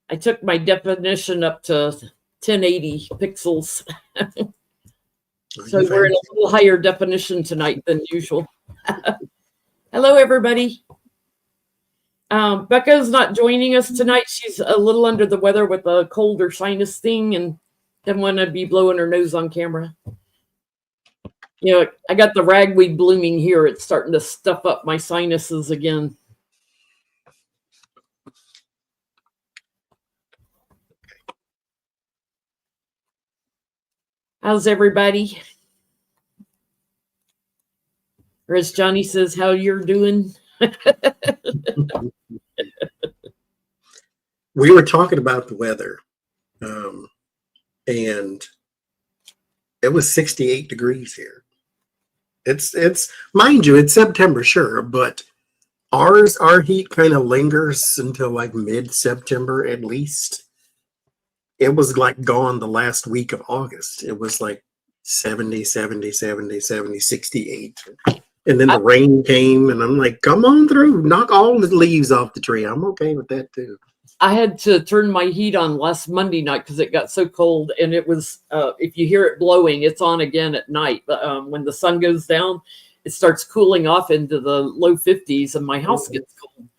I took my definition up to 1080 pixels. So we're in a little higher definition tonight than usual. Hello, everybody. Becca's not joining us tonight. She's a little under the weather with a cold or sinus thing and didn't want to be blowing her nose on camera. You know, I got the ragweed blooming here. It's starting to stuff up my sinuses again. How's everybody? Or as Johnny says, how you're doing? We were talking about the weather, and it was 68 degrees here. It's mind you, it's September, sure, but our heat kind of lingers until like mid-September at least. It was like gone the last week of August. It was like 70, 70, 70, 70, 68. And then the rain came, and I'm like, come on through, knock all the leaves off the tree. I'm okay with that too. I had to turn my heat on last Monday night because it got so cold, and it was, if you hear it blowing, it's on again at night. But when the sun goes down, it starts cooling off into the low 50s, and my house gets cold.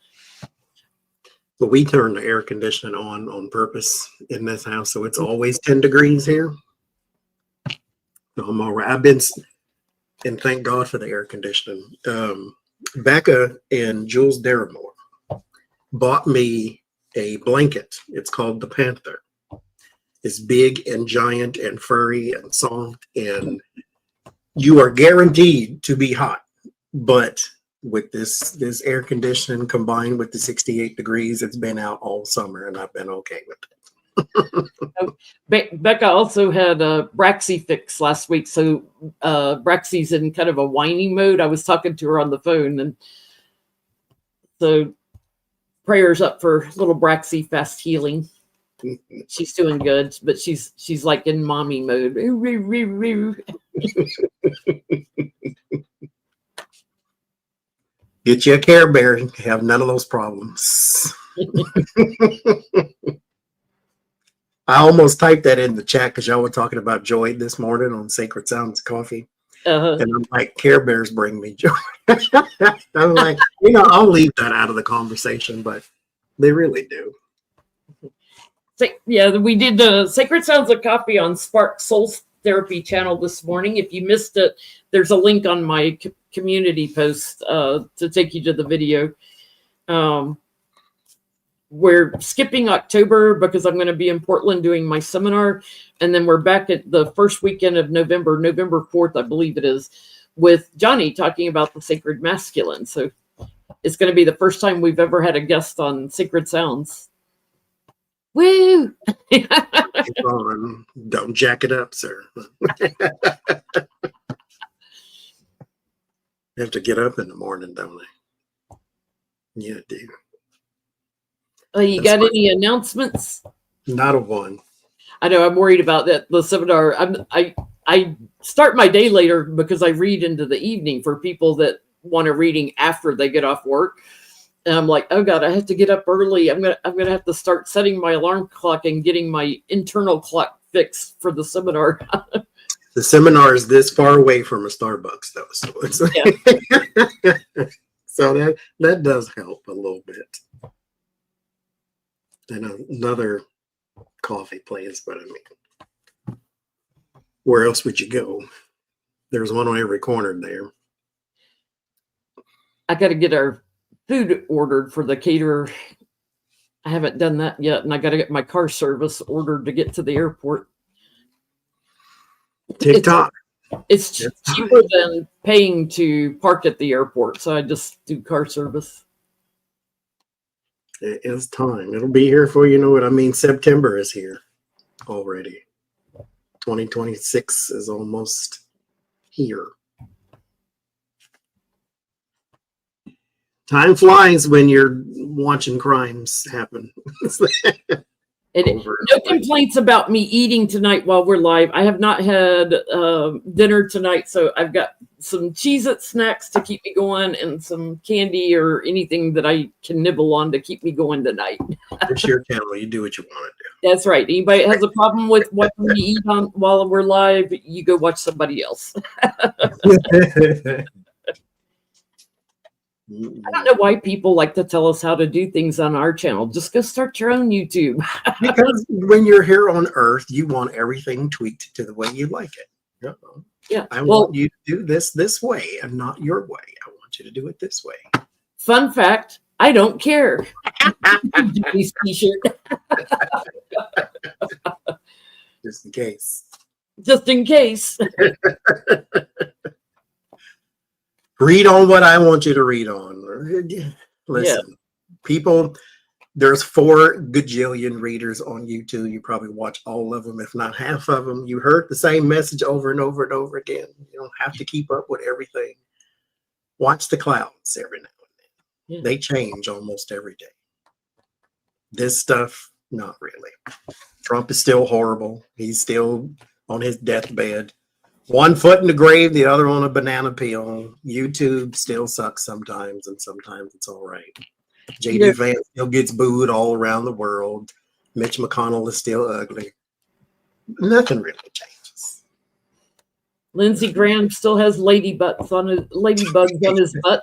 But we turn the air conditioning on purpose in this house, so it's always 10 degrees here. So I'm all right. And thank God for the air conditioning. Becca and Jules Deramore bought me a blanket. It's called the Panther. It's big and giant and furry and soft, and you are guaranteed to be hot. But with this air conditioning combined with the 68 degrees, it's been out all summer, and I've been okay with it. Becca also had a Braxy fix last week, so Braxy's in kind of a whining mode. I was talking to her on the phone, and so prayers up for little Braxy fast healing. She's doing good, but she's like in mommy mode. Get you a Care Bear, have none of those problems. I almost typed that in the chat because y'all were talking about joy this morning on Sacred Sounds Coffee. And I'm like, Care Bears bring me joy. I'm like, I'll leave that out of the conversation, but they really do. Yeah, we did the Sacred Sounds of Coffee on Spark Soul Therapy channel this morning. If you missed it, there's a link on my community post to take you to the video. We're skipping October because I'm going to be in Portland doing my seminar. And then we're back at the first weekend of November 4th, I believe it is, with Johnny talking about the sacred masculine. So it's going to be the first time we've ever had a guest on Sacred Sounds. Woo! Don't jack it up, sir. You have to get up in the morning, don't they? Yeah, I do. You got any announcements? Not a one. I know I'm worried about that. The seminar. I start my day later because I read into the evening for people that want a reading after they get off work. And I'm like, oh God, I have to get up early. I'm gonna have to start setting my alarm clock and getting my internal clock fixed for the seminar. The seminar is this far away from a Starbucks, though, so it's so that does help a little bit. And another coffee place, but I mean, where else would you go? There's one on every corner there. I got to get our food ordered for the caterer. I haven't done that yet, and I got to get my car service ordered to get to the airport. TikTok. It's cheaper than paying to park at the airport, so I just do car service. It is time. It'll be here for you know what I mean. September is here already. 2026 is almost here. Time flies when you're watching crimes happen. No complaints about me eating tonight while we're live. I have not had dinner tonight, so I've got some Cheez-It snacks to keep me going, and some candy or anything that I can nibble on to keep me going tonight. It's your channel. You do what you want to That's right. Anybody has a problem with what we eat on while we're live, you go watch somebody else. do. I don't know why people like to tell us how to do things on our channel. Just go start your own YouTube. Because when you're here on Earth, you want everything tweaked to the way you like it. Yeah. I want you to do this way and not your way. I want you to do it this way. Fun fact, I don't care. This t-shirt. Just in case. Just in case. Read on what I want you to read on. Listen, people, there's 4 gajillion readers on YouTube. You probably watch all of them, if not half of them. You heard the same message over and over and over again. You don't have to keep up with everything. Watch the clouds every now and then. Yeah. They change almost every day. This stuff, not really. Trump is still horrible. He's still on his deathbed. One foot in the grave, the other on a banana peel. YouTube still sucks sometimes, and sometimes it's all right. JD Vance still gets booed all around the world. Mitch McConnell is still ugly. Nothing really changes. Lindsey Graham still has ladybugs on his butt.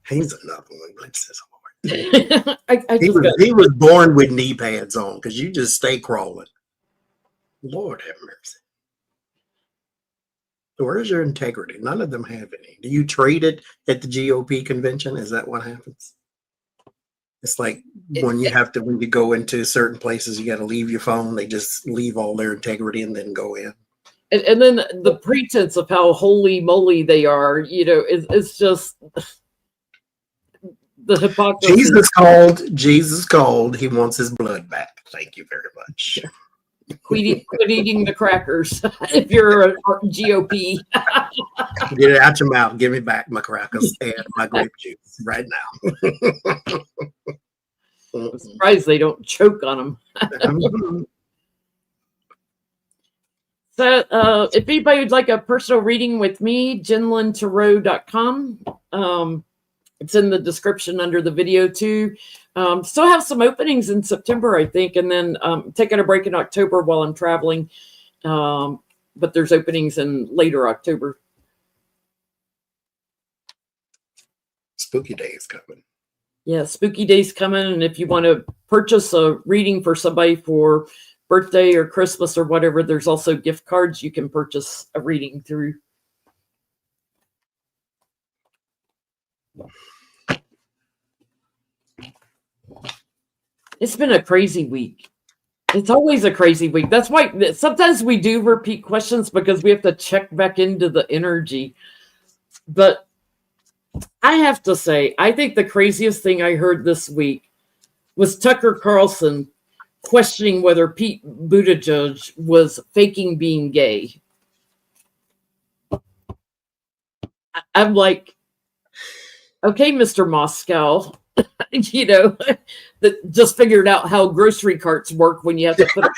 He's another one. Bless his heart. He was born with knee pads on because you just stay crawling. Lord have mercy. Where's your integrity? None of them have any. Do you trade it at the GOP convention? Is that what happens? It's like when you go into certain places, you got to leave your phone. They just leave all their integrity and then go in. And then the pretense of how holy moly they are, it's just the hypocrisy. Jesus called. He wants his blood back. Thank you very much. Quit eating the crackers if you're a GOP. Get it out your mouth. Give me back my crackers and my grape juice right now. I'm surprised they don't choke on them. So if anybody would like a personal reading with me, jenlyntarot.com. It's in the description under the video too. Still have some openings in September, I think, and then taking a break in October while I'm traveling. But there's openings in later October. Spooky Day is coming. Yeah, Spooky Day's coming, and if you want to purchase a reading for somebody for birthday or Christmas or whatever, there's also gift cards you can purchase a reading through. It's been a crazy week. It's always a crazy week. That's why sometimes we do repeat questions because we have to check back into the energy. But I have to say, I think the craziest thing I heard this week was Tucker Carlson questioning whether Pete Buttigieg was faking being gay. I'm like, okay, Mr. Moscow, that just figured out how grocery carts work when you have to put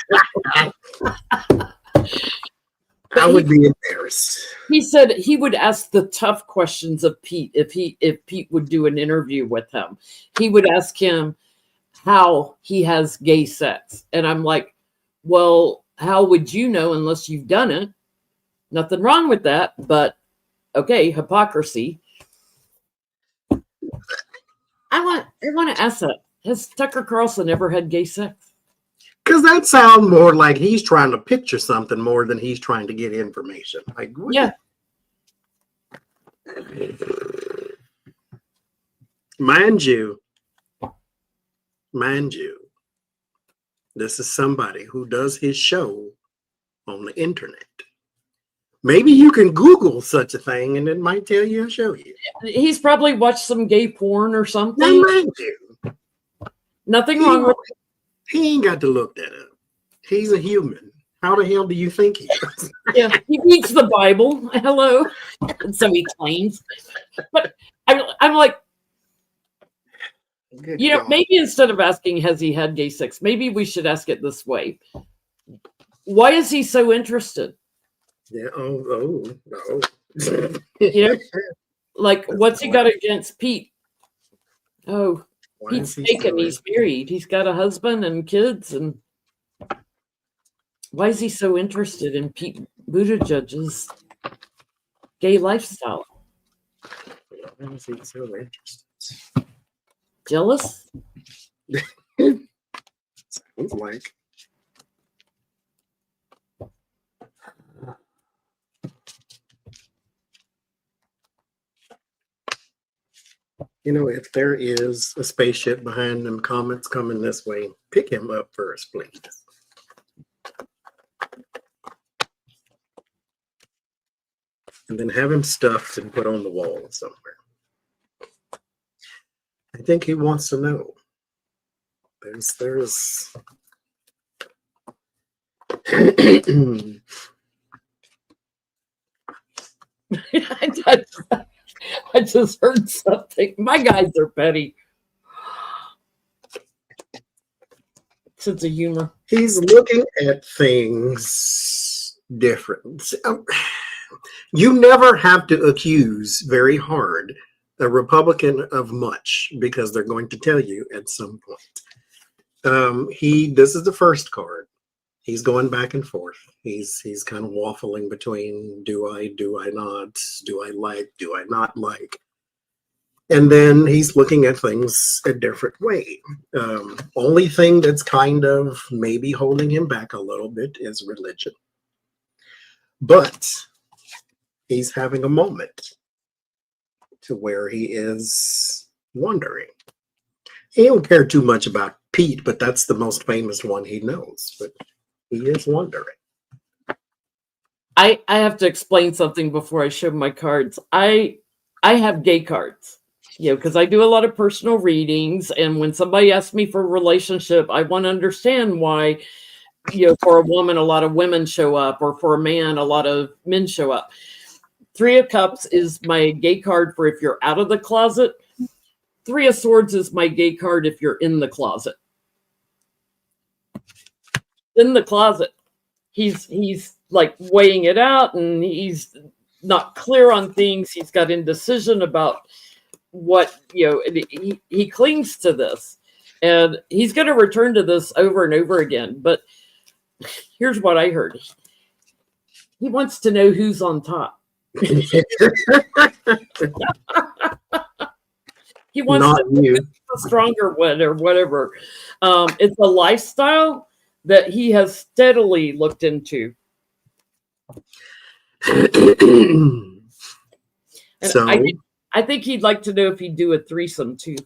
I would be embarrassed. He said he would ask the tough questions of Pete if Pete would do an interview with him. He would ask him how he has gay sex. And I'm like, well, how would you know unless you've done it? Nothing wrong with that, but okay, hypocrisy. I want to ask that. Has Tucker Carlson ever had gay sex? Because that sounds more like he's trying to picture something more than he's trying to get information. Like, yeah. Mind you, this is somebody who does his show on the internet. Maybe you can Google such a thing and it might tell you or show you. He's probably watched some gay porn or something. Mind you. Nothing wrong with it. He ain't got to look that up. He's a human. How the hell do you think he is? Yeah, he reads the Bible. Hello. So he claims. But I'm like, Good you know, God. maybe instead of asking, has he had gay sex, maybe we should ask it this way. Why is he so interested? Yeah. Oh. You know, like what's he got against Pete? Oh, Why Pete's is he taken. so He's married. He's got a husband and kids. And why is he so interested in Pete Buttigieg's gay lifestyle? Why is he so interested? Jealous? Sounds like. You know, if there is a spaceship behind them comets coming this way, pick him up first, please. And then have him stuffed and put on the wall somewhere. I think he wants to know. There's I just heard something. My guys are petty. Sense of humor. He's looking at things different. You never have to accuse very hard a Republican of much because they're going to tell you at some point. This is the first card. He's going back and forth. He's kind of waffling between do I not, do I not like. And then he's looking at things a different way. Only thing that's kind of maybe holding him back a little bit is religion. But he's having a moment to where he is wondering. He don't care too much about Pete, but that's the most famous one he knows. But he is wondering. I have to explain something before I show my cards. I have gay cards, because I do a lot of personal readings, and when somebody asks me for a relationship, I want to understand why, for a woman, a lot of women show up, or for a man, a lot of men show up. Three of Cups is my gay card for if you're out of the closet. Three of Swords is my gay card if you're in the closet. In the closet, he's like weighing it out, and he's not clear on things. He's got indecision about what, he clings to this, and he's going to return to this over and over again. But here's what I heard. He wants to know who's on top. He wants Not to know you. who's the stronger one or whatever. It's a lifestyle that he has steadily looked into. And So I think he'd like to know if he'd do a threesome too.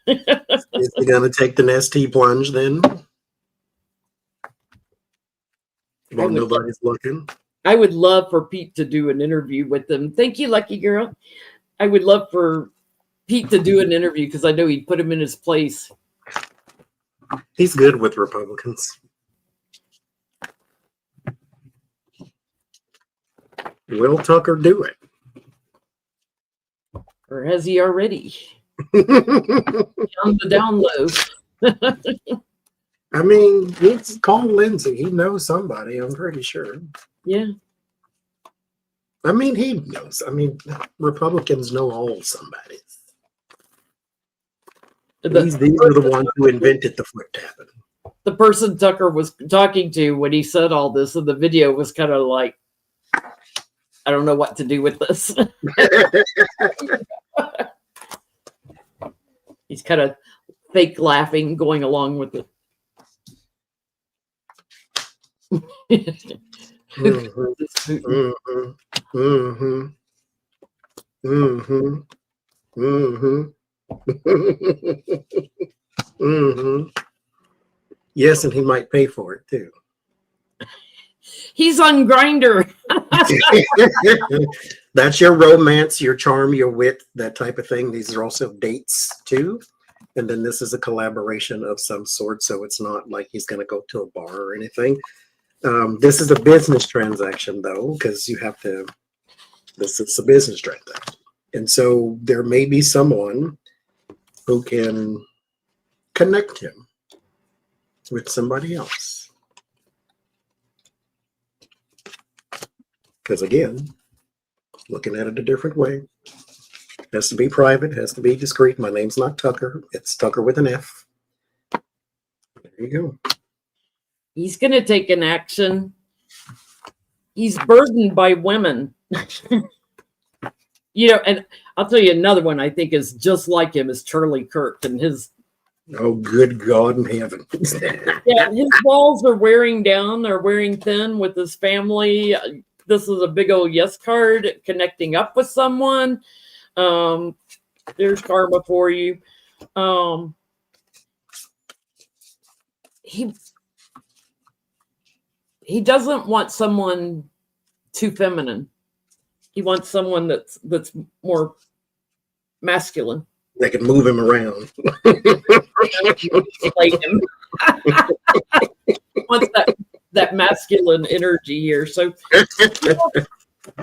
is he going to take the Nestea plunge then? While nobody's looking. I would love for Pete to do an interview with them. Thank you, lucky girl. I would love for Pete to do an interview because I know he'd put him in his place. He's good with Republicans. Will Tucker do it? Or has he already? On the down low. I mean, let's call Lindsay. He knows somebody, I'm pretty sure. Yeah. I mean, he knows. I mean, Republicans know all somebody. These are the ones who invented the foot tapping. The person Tucker was talking to when he said all this in the video was kind of like, I don't know what to do with this. He's kind of fake laughing, going along with it. Yes, and he might pay for it too. He's on Grindr. That's your romance, your charm, your wit, that type of thing. These are also dates too. And then this is a collaboration of some sort. So it's not like he's going to go to a bar or anything. This is a business transaction though, because this is a business transaction. And so there may be someone who can connect him with somebody else. Because again, looking at it a different way. Has to be private, has to be discreet. My name's not Tucker. It's Tucker with an F. There you go. He's going to take an action. He's burdened by women. And I'll tell you another one I think is just like him is Charlie Kirk and his. Oh, good God in heaven. Yeah, his walls are wearing down. They're wearing thin with his family. This is a big old yes card, connecting up with someone. There's karma for you. He doesn't want someone too feminine. He wants someone that's more masculine. They can move him around. Like him. Wants that masculine energy here. So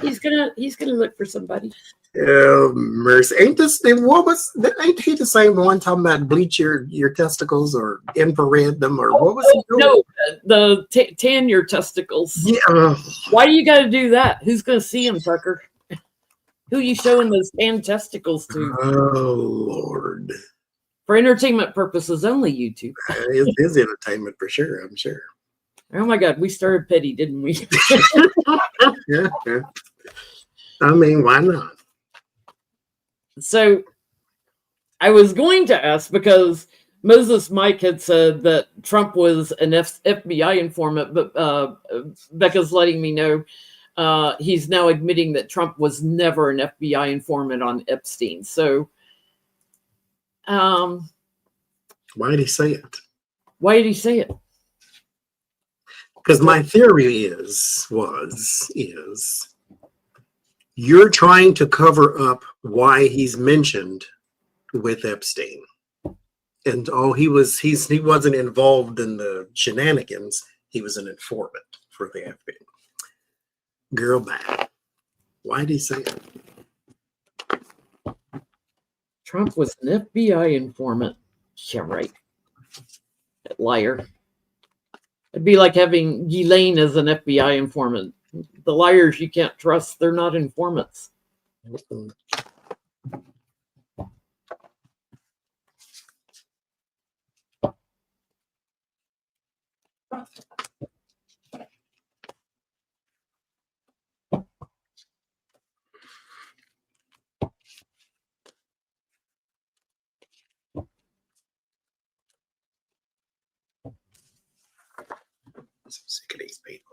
he's gonna look for somebody. Oh, mercy. Ain't he the same one talking about bleach your testicles or infrared them or what was he doing? No, the tan your testicles. Yeah. Why do you got to do that? Who's going to see him, Tucker? Who are you showing those tan testicles to? Oh, Lord. For entertainment purposes only, YouTube. It is entertainment for sure, I'm sure. Oh my God, we started petty, didn't we? Yeah. I mean, why not? So I was going to ask because Moses Mike had said that Trump was an FBI informant, but Becca's letting me know he's now admitting that Trump was never an FBI informant on Epstein. So why did he say it? Why did he say it? Because my theory is you're trying to cover up why he's mentioned with Epstein. And he wasn't involved in the shenanigans. He was an informant for the FBI. Girl, bad. Why did he say it? Trump was an FBI informant. Yeah, right. That liar. It'd be like having Ghislaine as an FBI informant. The liars you can't trust, they're not informants. I'm so sick of these people.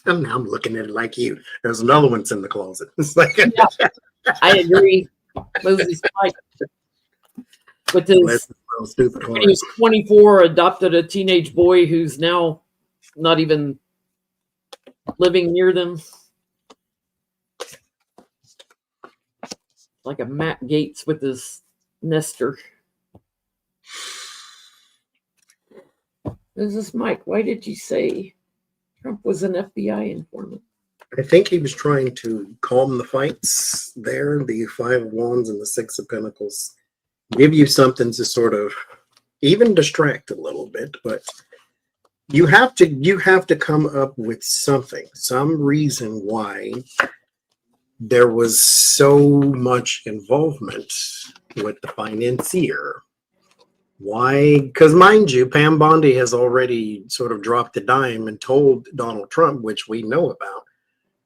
And now I'm looking at it like you. There's another one's in the closet. It's like, yeah, I agree. Moses Mike, with his, when he was 24, adopted a teenage boy who's now not even living near them. Like a Matt Gaetz with his nester. Moses Mike, why did you say Trump was an FBI informant? I think he was trying to calm the fights there, the Five of Wands and the Six of Pentacles. Give you something to sort of even distract a little bit, but you have to come up with something, some reason why there was so much involvement with the financier. Why? Because mind you, Pam Bondi has already sort of dropped the dime and told Donald Trump, which we know about,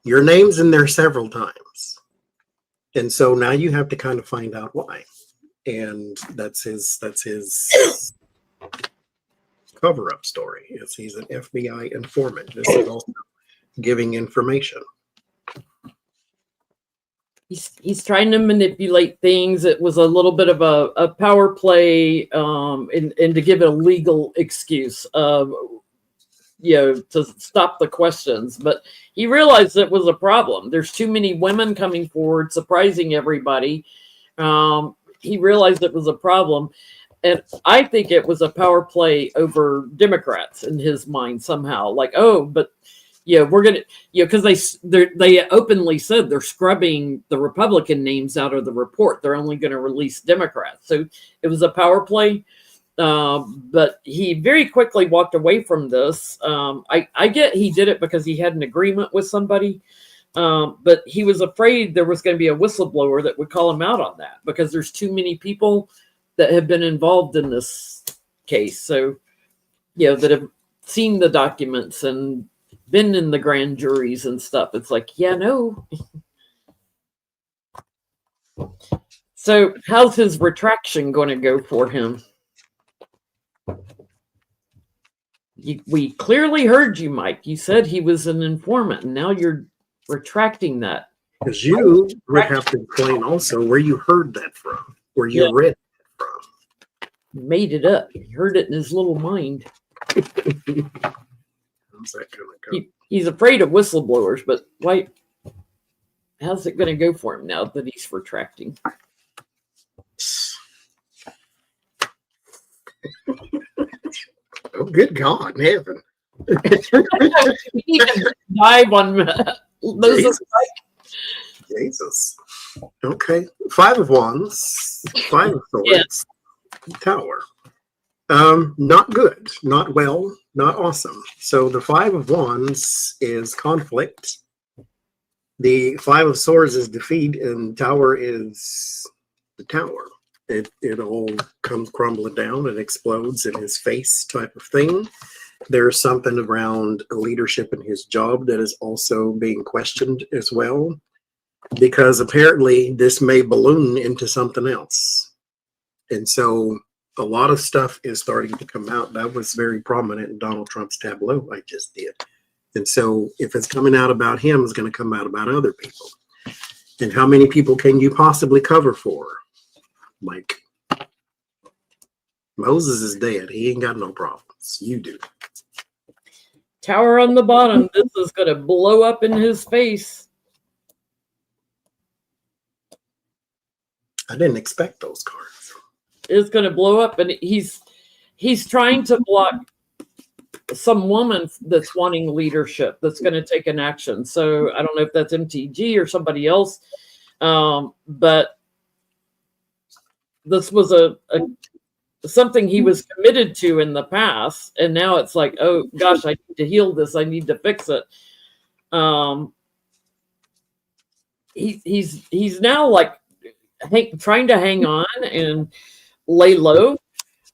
your name's in there several times. And so now you have to kind of find out why. And that's his cover-up story. He's an FBI informant. This is also giving information. He's trying to manipulate things. It was a little bit of a power play, and to give it a legal excuse, to stop the questions. But he realized it was a problem. There's too many women coming forward, surprising everybody. He realized it was a problem. And I think it was a power play over Democrats in his mind somehow. Like, oh, but we're gonna, because they openly said they're scrubbing the Republican names out of the report. They're only going to release Democrats. So it was a power play. But he very quickly walked away from this. I get he did it because he had an agreement with somebody, but he was afraid there was going to be a whistleblower that would call him out on that because there's too many people that have been involved in this case. So, that have seen the documents and been in the grand juries and stuff. It's like, no. So how's his retraction going to go for him? We clearly heard you, Mike. You said he was an informant, and now you're retracting that. Because you would have to explain also where you heard that from, where you read it from. Made it up. He heard it in his little mind. How's that going to go? He's afraid of whistleblowers, but why? How's it going to go for him now that he's retracting? Oh, good God in heaven. We need to dive on Moses. Jesus. Okay. 5 of Wands, 5 of Swords, Tower. Not good, not well, not awesome. So the 5 of Wands is conflict. The 5 of Swords is defeat, and Tower is the tower. It all comes crumbling down and explodes in his face type of thing. There's something around leadership in his job that is also being questioned as well, because apparently this may balloon into something else. And so a lot of stuff is starting to come out. That was very prominent in Donald Trump's tableau I just did. And so if it's coming out about him, it's going to come out about other people. And how many people can you possibly cover for? Like, Moses is dead. He ain't got no problems. You do. Tower on the bottom. This is going to blow up in his face. I didn't expect those cards. It's going to blow up, and he's trying to block some woman that's wanting leadership, that's going to take an action. So I don't know if that's MTG or somebody else, but this was a something he was committed to in the past, and now it's like, oh gosh, I need to heal this. I need to fix it. He's now like trying to hang on and lay low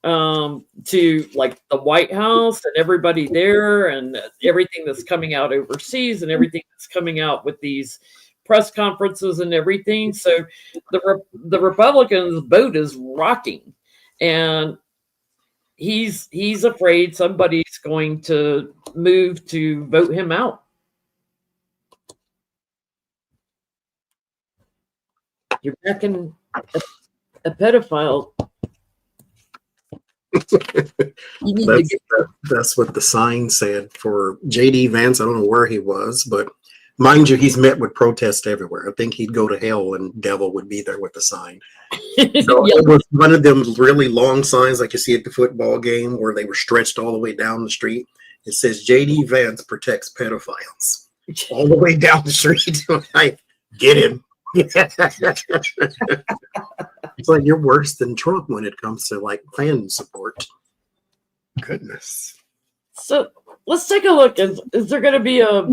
to like the White House and everybody there and everything that's coming out overseas and everything that's coming out with these press conferences and everything. So the Republicans' boat is rocking, and he's afraid somebody's going to move to vote him out. You're backing a pedophile. That's what the sign said for JD Vance. I don't know where he was, but mind you, he's met with protests everywhere. I think he'd go to hell and devil would be there with the sign. So It was one of them really long signs like you see at the football game where they were stretched all the way down the street. It says JD Vance protects pedophiles. All the way down the street. I get him. It's like you're worse than Trump when it comes to like fan support. Goodness. So let's take a look. Is there going to be a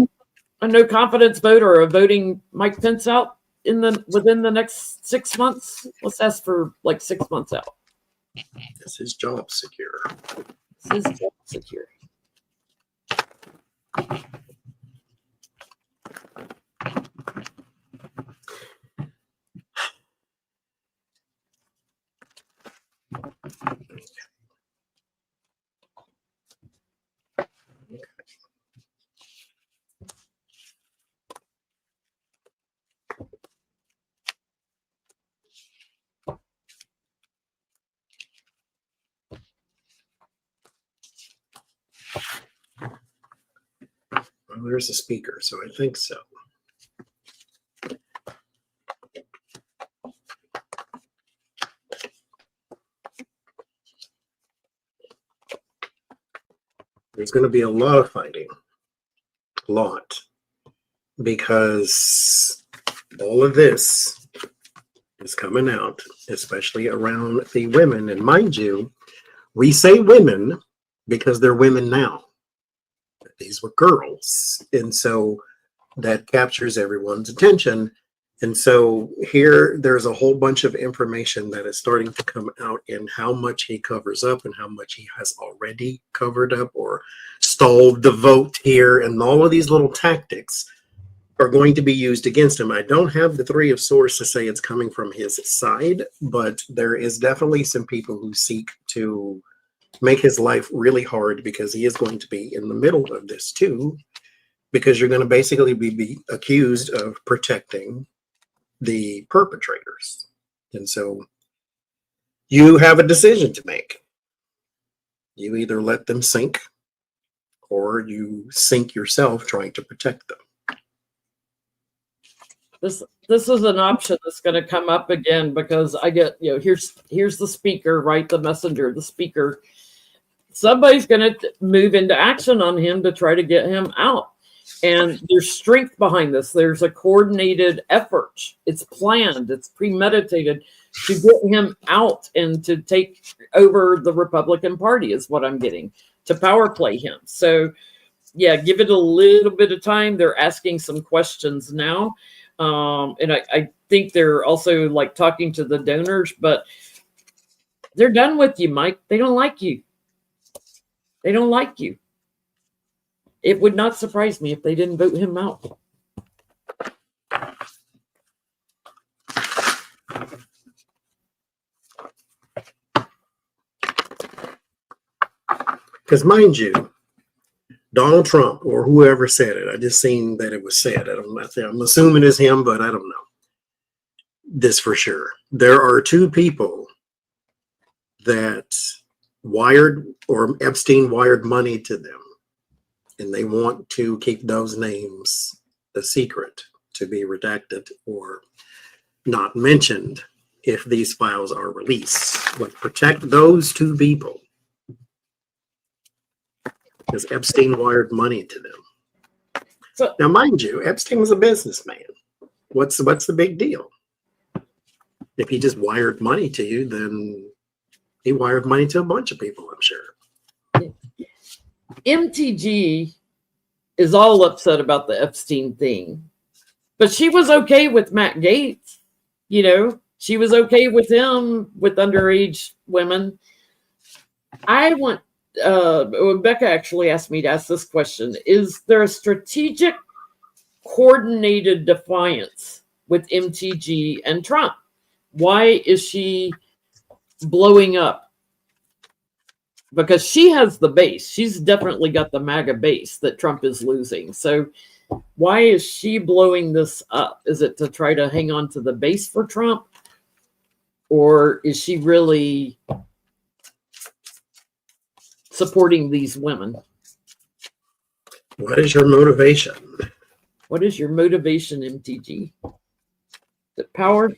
no confidence vote or a voting Mike Pence out within the next 6 months? Let's ask for like 6 months out. Is his job secure? Is his job secure? Well, there's a speaker, so I think so. There's going to be a lot of fighting. A lot. Because all of this is coming out, especially around the women. And mind you, We say women because they're women now. These were girls. And so that captures everyone's attention. And so here there's a whole bunch of information that is starting to come out in how much he covers up and how much he has already covered up or stalled the vote here. And all of these little tactics are going to be used against him. I don't have the three of swords to say it's coming from his side, but there is definitely some people who seek to make his life really hard because he is going to be in the middle of this too, because you're going to basically be accused of protecting the perpetrators. And so you have a decision to make. You either let them sink or you sink yourself trying to protect them. This is an option that's going to come up again because I get, here's the speaker, right? The messenger, the speaker. Somebody's going to move into action on him to try to get him out. And there's strength behind this. There's a coordinated effort. It's planned. It's premeditated to get him out and to take over the Republican Party is what I'm getting, to power play him. So, yeah, give it a little bit of time. They're asking some questions now. And I think they're also like talking to the donors, but they're done with you, Mike. They don't like you. They don't like you. It would not surprise me if they didn't vote him out. Because mind you, Donald Trump or whoever said it, I just seen that it was said. I'm assuming it's him, but I don't know this for sure. There are two people that wired or Epstein wired money to them, and they want to keep those names a secret, to be redacted or not mentioned if these files are released. Like, protect those two people. Because Epstein wired money to them. So, now, mind you, Epstein was a businessman. What's the big deal? If he just wired money to you, then he wired money to a bunch of people, I'm sure. MTG is all upset about the Epstein thing, but she was okay with Matt Gaetz. She was okay with him with underage women. I want Becca actually asked me to ask this question. Is there a strategic coordinated defiance with MTG and Trump? Why is she blowing up? Because she has the base. She's definitely got the MAGA base that Trump is losing. So why is she blowing this up? Is it to try to hang on to the base for Trump? Or is she really supporting these women? What is your motivation? What is your motivation, MTG? Is it power?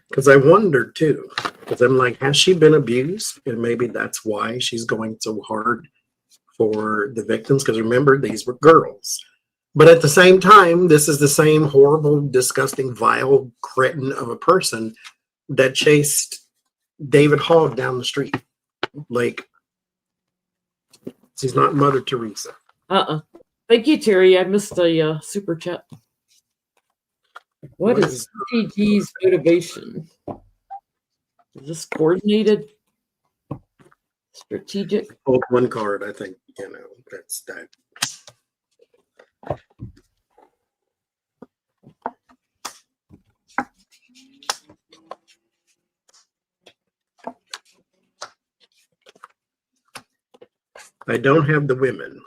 Because I wondered too, because I'm like, has she been abused? And maybe that's why she's going so hard for the victims. Because remember, these were girls. But at the same time, this is the same horrible, disgusting, vile cretin of a person that chased David Hogg down the street. Like, she's not Mother Teresa. Thank you, Terry. I missed a super chat. What is MTG's motivation? Is this coordinated? Strategic? Hold one card, I think, that's that. I don't have the women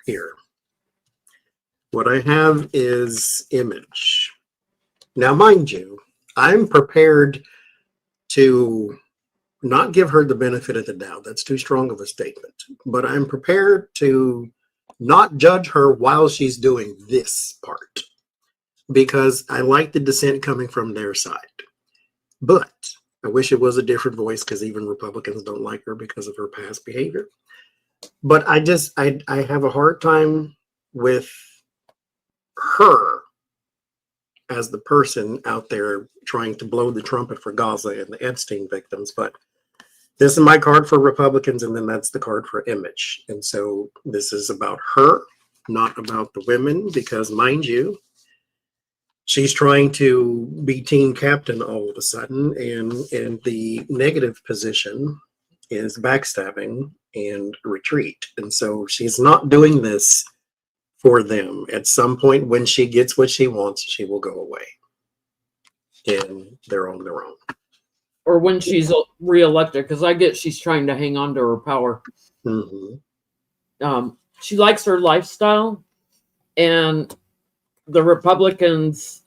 here. What I have is image. Now, mind you, I'm prepared to not give her the benefit of the doubt. That's too strong of a statement. But I'm prepared to not judge her while she's doing this part, because I like the dissent coming from their side. But I wish it was a different voice, because even Republicans don't like her because of her past behavior. But I have a hard time with her as the person out there trying to blow the trumpet for Gaza and the Epstein victims, but this is my card for Republicans, and then that's the card for image. And so this is about her, not about the women, because mind you, she's trying to be team captain all of a sudden, and the negative position is backstabbing and retreat. And so she's not doing this for them. At some point when she gets what she wants, she will go away. And they're on their own. Or when she's reelected, because I get she's trying to hang on to her power. Mm-hmm. She likes her lifestyle, and the Republicans,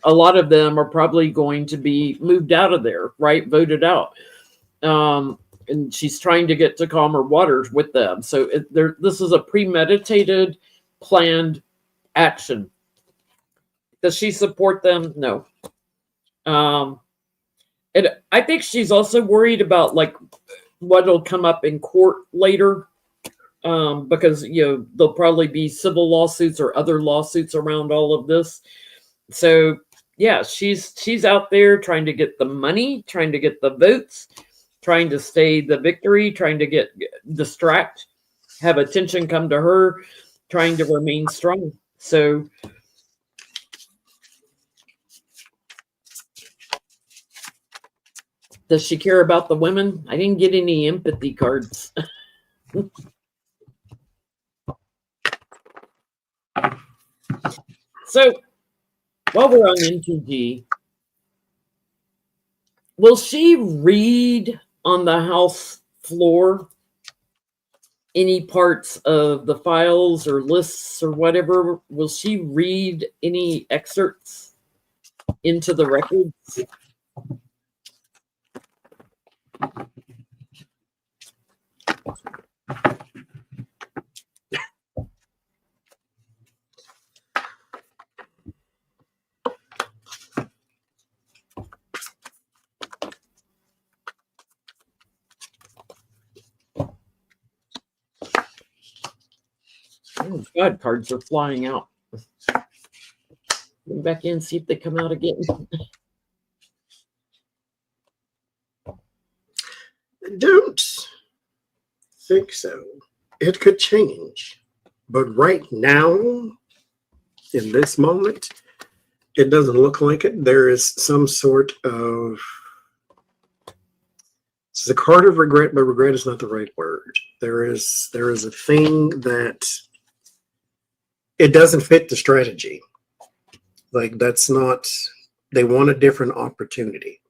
a lot of them are probably going to be moved out of there, right? Voted out. And she's trying to get to calmer waters with them. So this is a premeditated, planned action. Does she support them? No. And I think she's also worried about like what'll come up in court later, because there'll probably be civil lawsuits or other lawsuits around all of this. So yeah, she's out there trying to get the money, trying to get the votes, trying to stay the victory, trying to distract, have attention come to her, trying to remain strong. So does she care about the women? I didn't get any empathy cards. So while we're on NTG, will she read on the House floor any parts of the files or lists or whatever? Will she read any excerpts into the records? Oh God, cards are flying out. Go back in, see if they come out again. Don't think so. It could change. But right now, in this moment, it doesn't look like it. There is some sort of, it's the card of regret, but regret is not the right word. There is a thing that it doesn't fit the strategy. Like that's not, they want a different opportunity.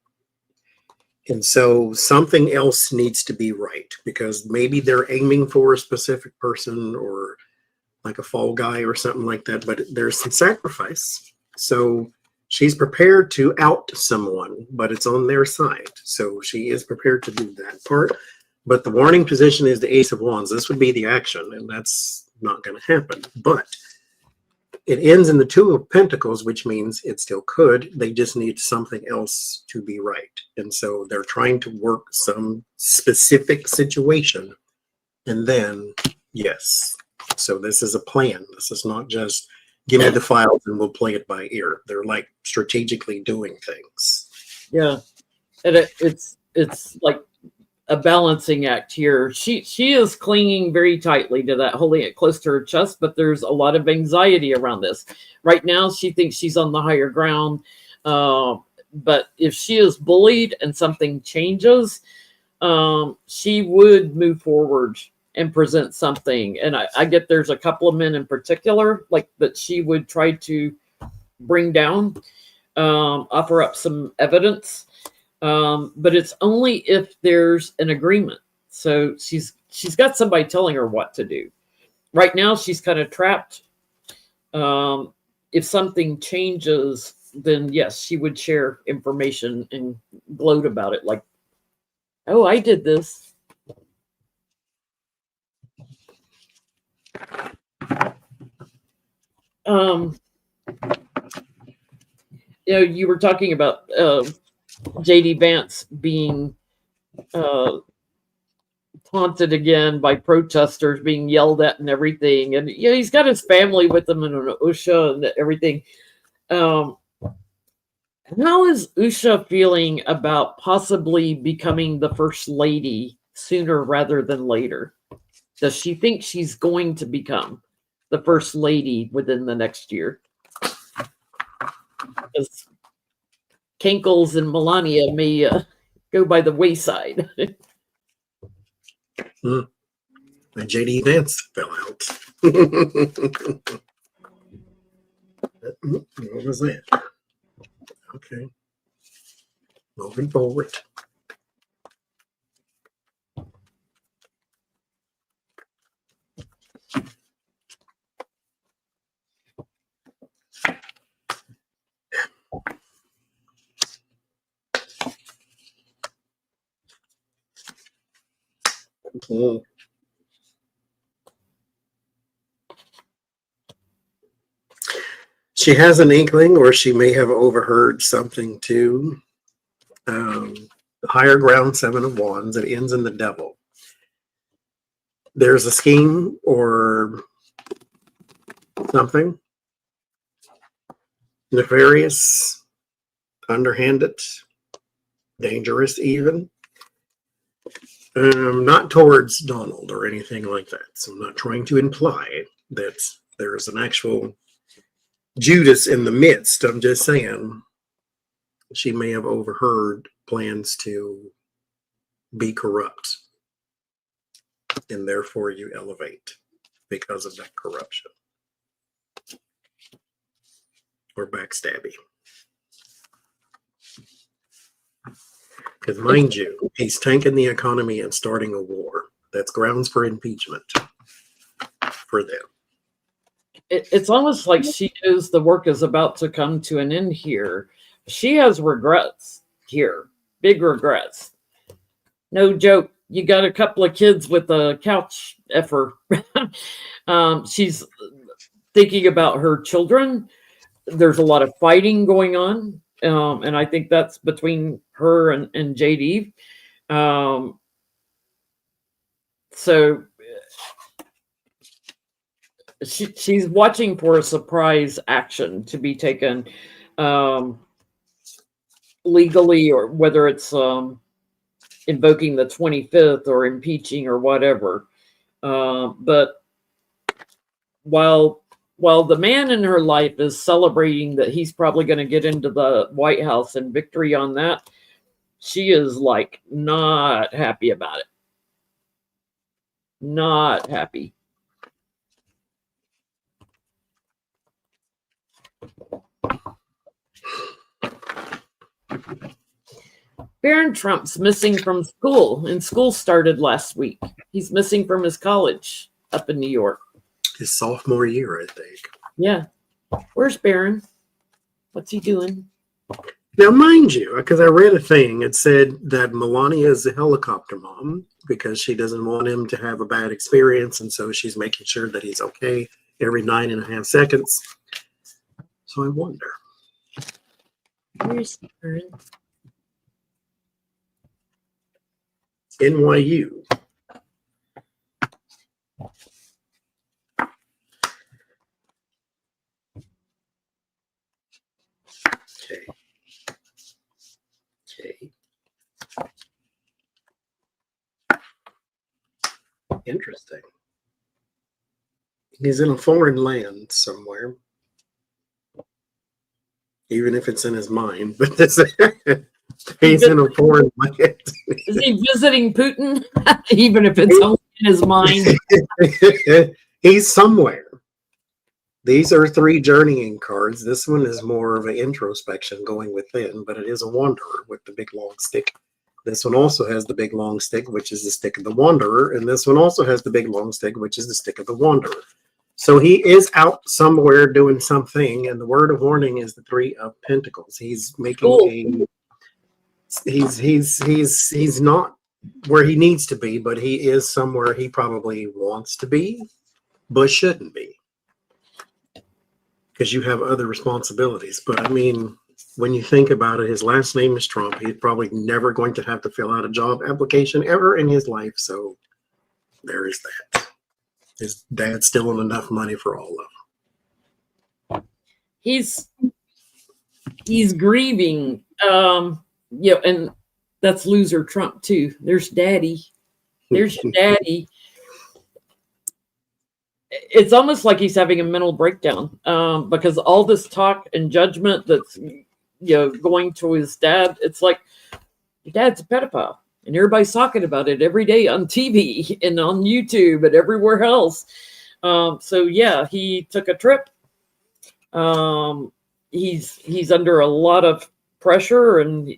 And so something else needs to be right, because maybe they're aiming for a specific person or like a fall guy or something like that, but there's some sacrifice. So she's prepared to out someone, but it's on their side. So she is prepared to do that part. But the warning position is the Ace of Wands. This would be the action, and that's not going to happen. But it ends in the Two of Pentacles, which means it still could. They just need something else to be right. And so they're trying to work some specific situation. And then, yes. So this is a plan. This is not just give me the files and we'll play it by ear. They're like strategically doing things. Yeah. And it's like a balancing act here. She is clinging very tightly to that, holding it close to her chest, but there's a lot of anxiety around this. Right now, she thinks she's on the higher ground. But if she is bullied and something changes, she would move forward and present something. And I get there's a couple of men in particular, like that she would try to bring down, offer up some evidence. But it's only if there's an agreement. So she's got somebody telling her what to do. Right now, she's kind of trapped. If something changes, then yes, she would share information and gloat about it. Like, oh, I did this. You were talking about JD Vance being taunted again by protesters, being yelled at and everything. And he's got his family with him and an OSHA and everything. How is Usha feeling about possibly becoming the first lady sooner rather than later? Does she think she's going to become the first lady within the next year? Because Kankles and Melania may go by the wayside. And JD Vance fell out. What was that? Okay. Moving forward. She has an inkling, or she may have overheard something too. The higher ground, 7 of Wands, it ends in the devil. There's a scheme or something nefarious, underhanded, dangerous even. Not towards Donald or anything like that. So I'm not trying to imply that there's an actual Judas in the midst. I'm just saying she may have overheard plans to be corrupt, and therefore you elevate because of that corruption or backstabbing. Because mind you, he's tanking the economy and starting a war. That's grounds for impeachment for them. It's almost like she knows the work is about to come to an end here. She has regrets here, big regrets. No joke. You got a couple of kids with a couch effer. She's thinking about her children. There's a lot of fighting going on. And I think that's between her and JD. So she's watching for a surprise action to be taken legally, or whether it's invoking the 25th or impeaching or whatever. But while the man in her life is celebrating that he's probably going to get into the White House and victory on that, she is like not happy about it. Not happy. Barron Trump's missing from school, and school started last week. He's missing from his college up in New York. His sophomore year, I think. Yeah. Where's Barron? What's he doing? Now, mind you, because I read a thing, it said that Melania is a helicopter mom because she doesn't want him to have a bad experience, and so she's making sure that he's okay every 9.5 seconds. So I wonder. Where's Barron? NYU. Okay. Interesting. He's in a foreign land somewhere. Even if it's in his mind, but he's in a foreign land. Is he visiting Putin? Even if it's only in his mind. He's somewhere. These are 3 journeying cards. This one is more of an introspection going within, but it is a wanderer with the big long stick. This one also has the big long stick, which is the stick of the wanderer. And this one also has the big long stick, which is the stick of the wanderer. So he is out somewhere doing something. And the word of warning is the 3 of Pentacles. He's making he's not where he needs to be, but he is somewhere he probably wants to be, but shouldn't be. Because you have other responsibilities. But I mean, when you think about it, his last name is Trump. He's probably never going to have to fill out a job application ever in his life. So there is that. His dad's stealing enough money for all of them. He's he's grieving. And that's loser Trump too. There's daddy. There's your daddy. It's almost like he's having a mental breakdown because all this talk and judgment that's going to his dad. It's like your dad's a pedophile, and everybody's talking about it every day on TV and on YouTube and everywhere else. So yeah, he took a trip. He's under a lot of pressure, and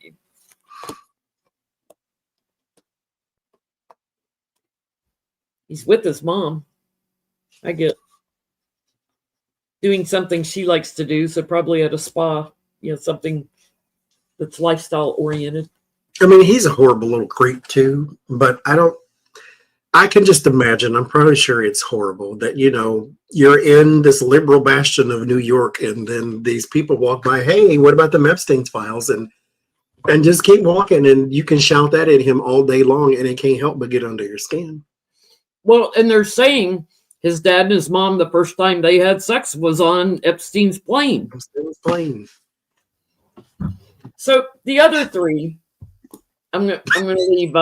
he's with his mom. I get doing something she likes to do, so probably at a spa, something that's lifestyle oriented. I mean, he's a horrible little creep too, but I can just imagine, I'm probably sure it's horrible that, you're in this liberal bastion of New York and then these people walk by, hey, what about the Epstein files? And just keep walking, and you can shout that at him all day long and it can't help but get under your skin. Well, and they're saying his dad and his mom, the first time they had sex was on Epstein's plane. So the other three, I'm gonna leave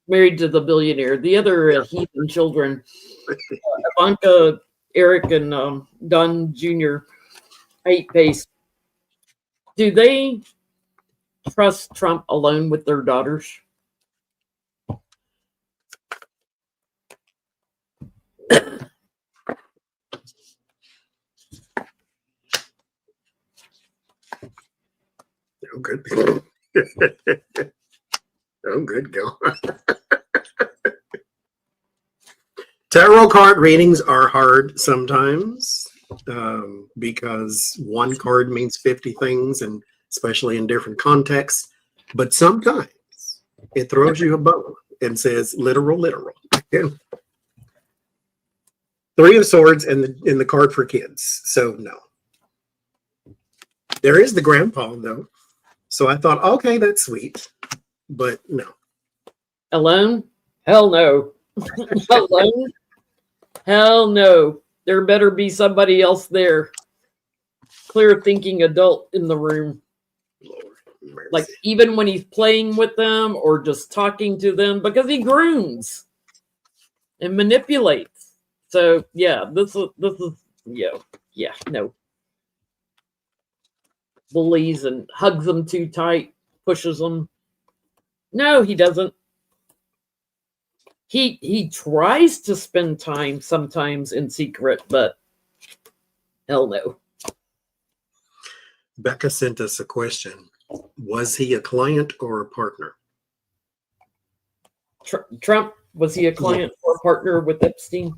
married to the billionaire. The other heathen children, Ivanka, Eric, and Don Jr. 8-pace. Do they trust Trump alone with their daughters? Oh, good. Oh, good go. Tarot card readings are hard sometimes because one card means 50 things, and especially in different contexts. But sometimes it throws you a bone and says literal. Three of Swords in the card for kids. So no. There is the grandpa though. So I thought, okay, that's sweet. But no. Alone? Hell no. Alone? Hell no. There better be somebody else there. Clear thinking adult in the room. Lord mercy. Like even when he's playing with them or just talking to them, because he grooms and manipulates. So yeah, this is no. Bullies and hugs them too tight, pushes them. No, he doesn't. He tries to spend time sometimes in secret, but hell no. Becca sent us a question. Was he a client or a partner? Trump, was he a client or a partner with Epstein?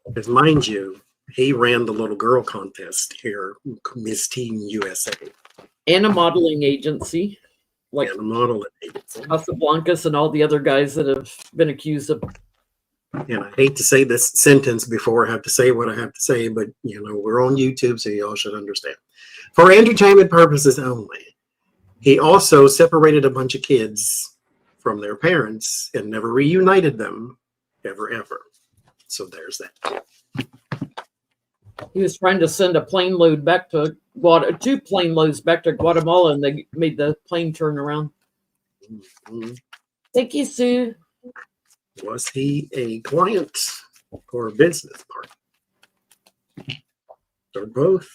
Because mind you, he ran the little girl contest here, Miss Teen USA. And a modeling agency. Like and a modeling agency. Casablancas and all the other guys that have been accused of. And I hate to say this sentence before I have to say what I have to say, but we're on YouTube, so y'all should understand. For entertainment purposes only, he also separated a bunch of kids from their parents and never reunited them ever. So there's that. He was trying to send a plane load back to two plane loads back to Guatemala, and they made the plane turn around. Mm-hmm. Thank you, Sue. Was he a client or a business partner? Or both?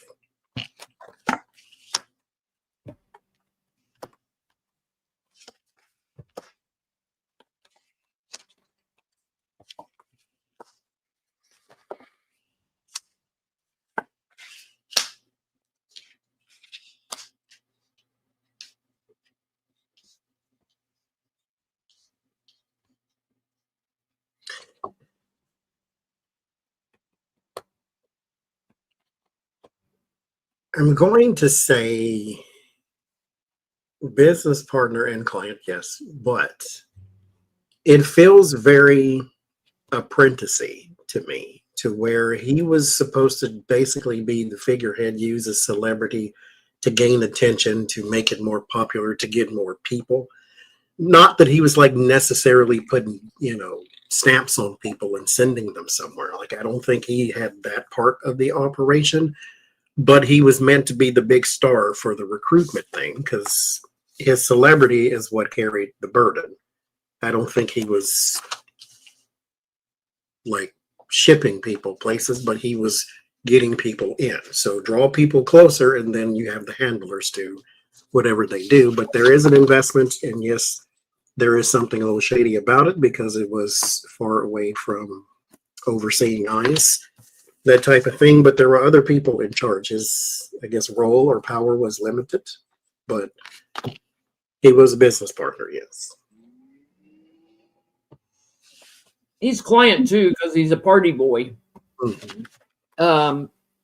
I'm going to say business partner and client, yes, but it feels very apprenticey to me, to where he was supposed to basically be the figurehead, use a celebrity to gain attention, to make it more popular, to get more people. Not that he was like necessarily putting, stamps on people and sending them somewhere. Like, I don't think he had that part of the operation. but he was meant to be the big star for the recruitment thing because his celebrity is what carried the burden. I don't think he was like shipping people places, but he was getting people in. So draw people closer, and then you have the handlers do whatever they do. But there is an investment, and yes, there is something a little shady about it because it was far away from overseeing eyes, that type of thing. But there were other people in charge. His, I guess, role or power was limited, but he was a business partner, yes. He's client too because he's a party boy. Mhm.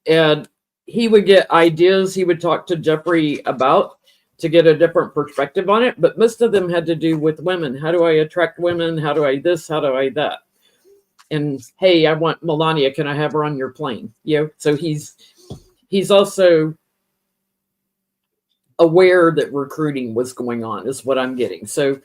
And he would get ideas he would talk to Jeffrey about to get a different perspective on it, but most of them had to do with women. How do I attract women? How do I this? How do I that? And hey, I want Melania. Can I have her on your plane? You know, so he's also aware that recruiting was going on, is what I'm getting. So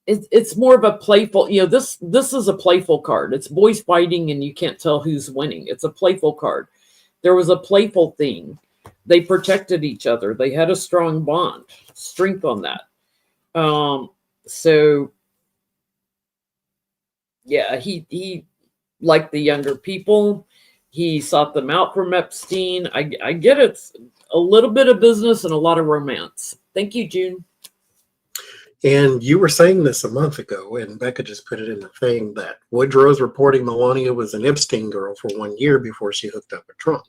it's more of a playful, you know, this is a playful card. It's boys fighting and you can't tell who's winning. It's a playful card. There was a playful theme. They protected each other. They had a strong bond, strength on that. So yeah, he liked the younger people. He sought them out from Epstein. I get it's a little bit of business and a lot of romance. Thank you, June. And you were saying this a month ago, and Becca just put it in the thing that Woodrow's reporting Melania was an Epstein girl for 1 year before she hooked up with Trump.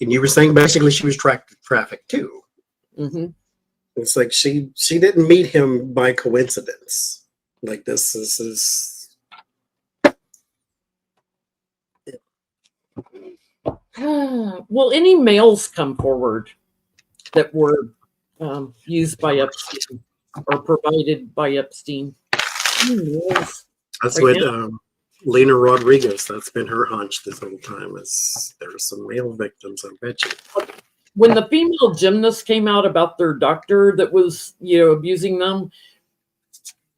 And you were saying basically she was trafficked too. Mm-hmm. It's like she didn't meet him by coincidence. Like this is Will any males come forward that were used by Epstein or provided by Epstein? that's Right what Lena Rodriguez, that's been her hunch this whole time, is there's some male victims, I bet you. When the female gymnasts came out about their doctor that was, you know, abusing them,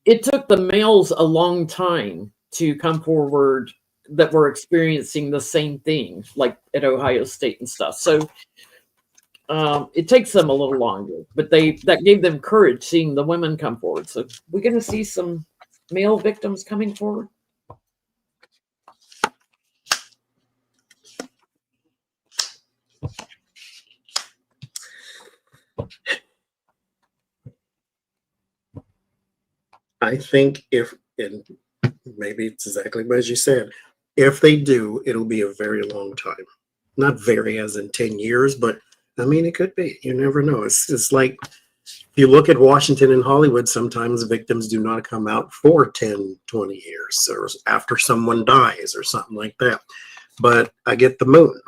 it took the males a long time to come forward that were experiencing the same thing, like at Ohio State and stuff. So it takes them a little longer, but that gave them courage seeing the women come forward. So we're going to see some male victims coming forward. I think if, and maybe it's exactly as you said, if they do, it'll be a very long time. Not very as in 10 years, but I mean, it could be. You never know. It's like if you look at Washington and Hollywood, sometimes victims do not come out for 10, 20 years or after someone dies or something like that. But I get the moon.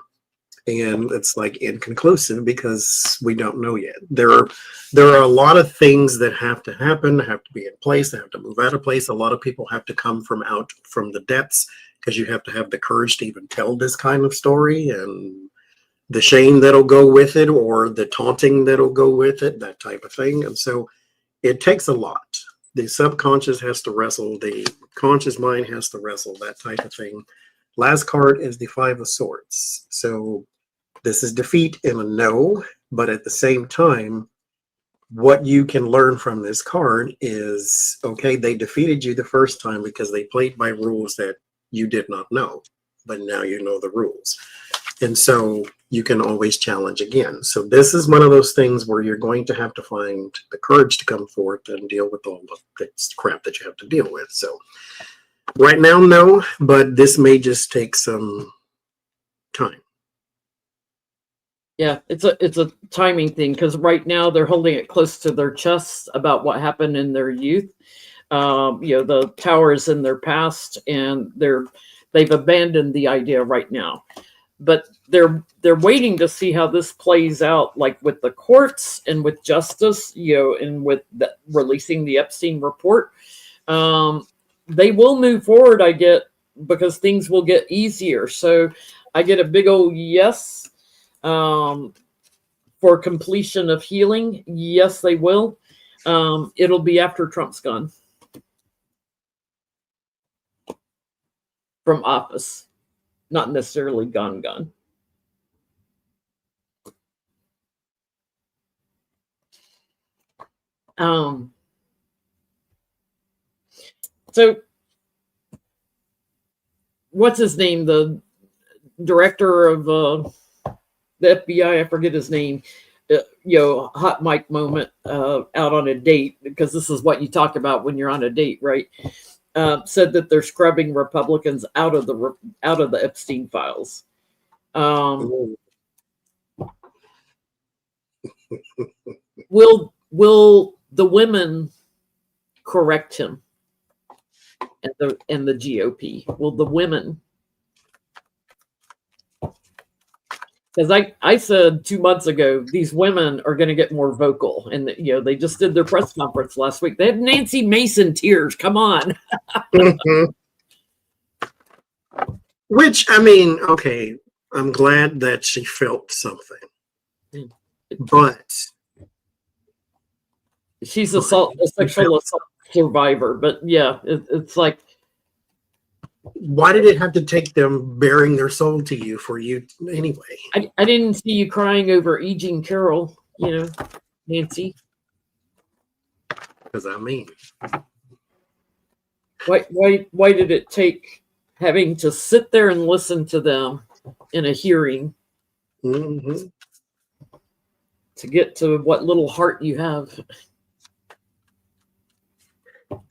And it's like inconclusive because we don't know yet. There are a lot of things that have to happen, have to be in place, they have to move out of place. A lot of people have to come from out from the depths because you have to have the courage to even tell this kind of story, and the shame that'll go with it or the taunting that'll go with it, that type of thing. And so it takes a lot. The subconscious has to wrestle, the conscious mind has to wrestle, that type of thing. Last card is the Five of Swords. So this is defeat and a no, but at the same time, what you can learn from this card is, okay, they defeated you the first time because they played by rules that you did not know, but now you know the rules. And so you can always challenge again. So this is one of those things where you're going to have to find the courage to come forth and deal with all the crap that you have to deal with. So right now, no, but this may just take some time. Yeah, it's a timing thing because right now they're holding it close to their chests about what happened in their youth. You know, the power is in their past, and they've abandoned the idea right now. But they're waiting to see how this plays out, like with the courts and with justice, you know, and with releasing the Epstein report. They will move forward, I get, because things will get easier. So I get a big old yes. For completion of healing, yes, they will. It'll be after Trump's gone from office, not necessarily gone. So what's his name? The director of the FBI, I forget his name. Hot mic moment out on a date, because this is what you talk about when you're on a date, right? Said that they're scrubbing Republicans out of the Epstein files. Will the women correct him and the GOP? Will the women? Because I said 2 months ago, these women are going to get more vocal, and they just did their press conference last week. They had Nancy Mason tears. Come on. Which, I mean, okay, I'm glad that she felt something, but she's a sexual assault survivor. But yeah, it's like, why did it have to take them bearing their soul to you for you anyway? I didn't see you crying over E. Jean Carroll, Nancy. Because I mean, why did it take having to sit there and listen to them in a hearing to get to what little heart you have?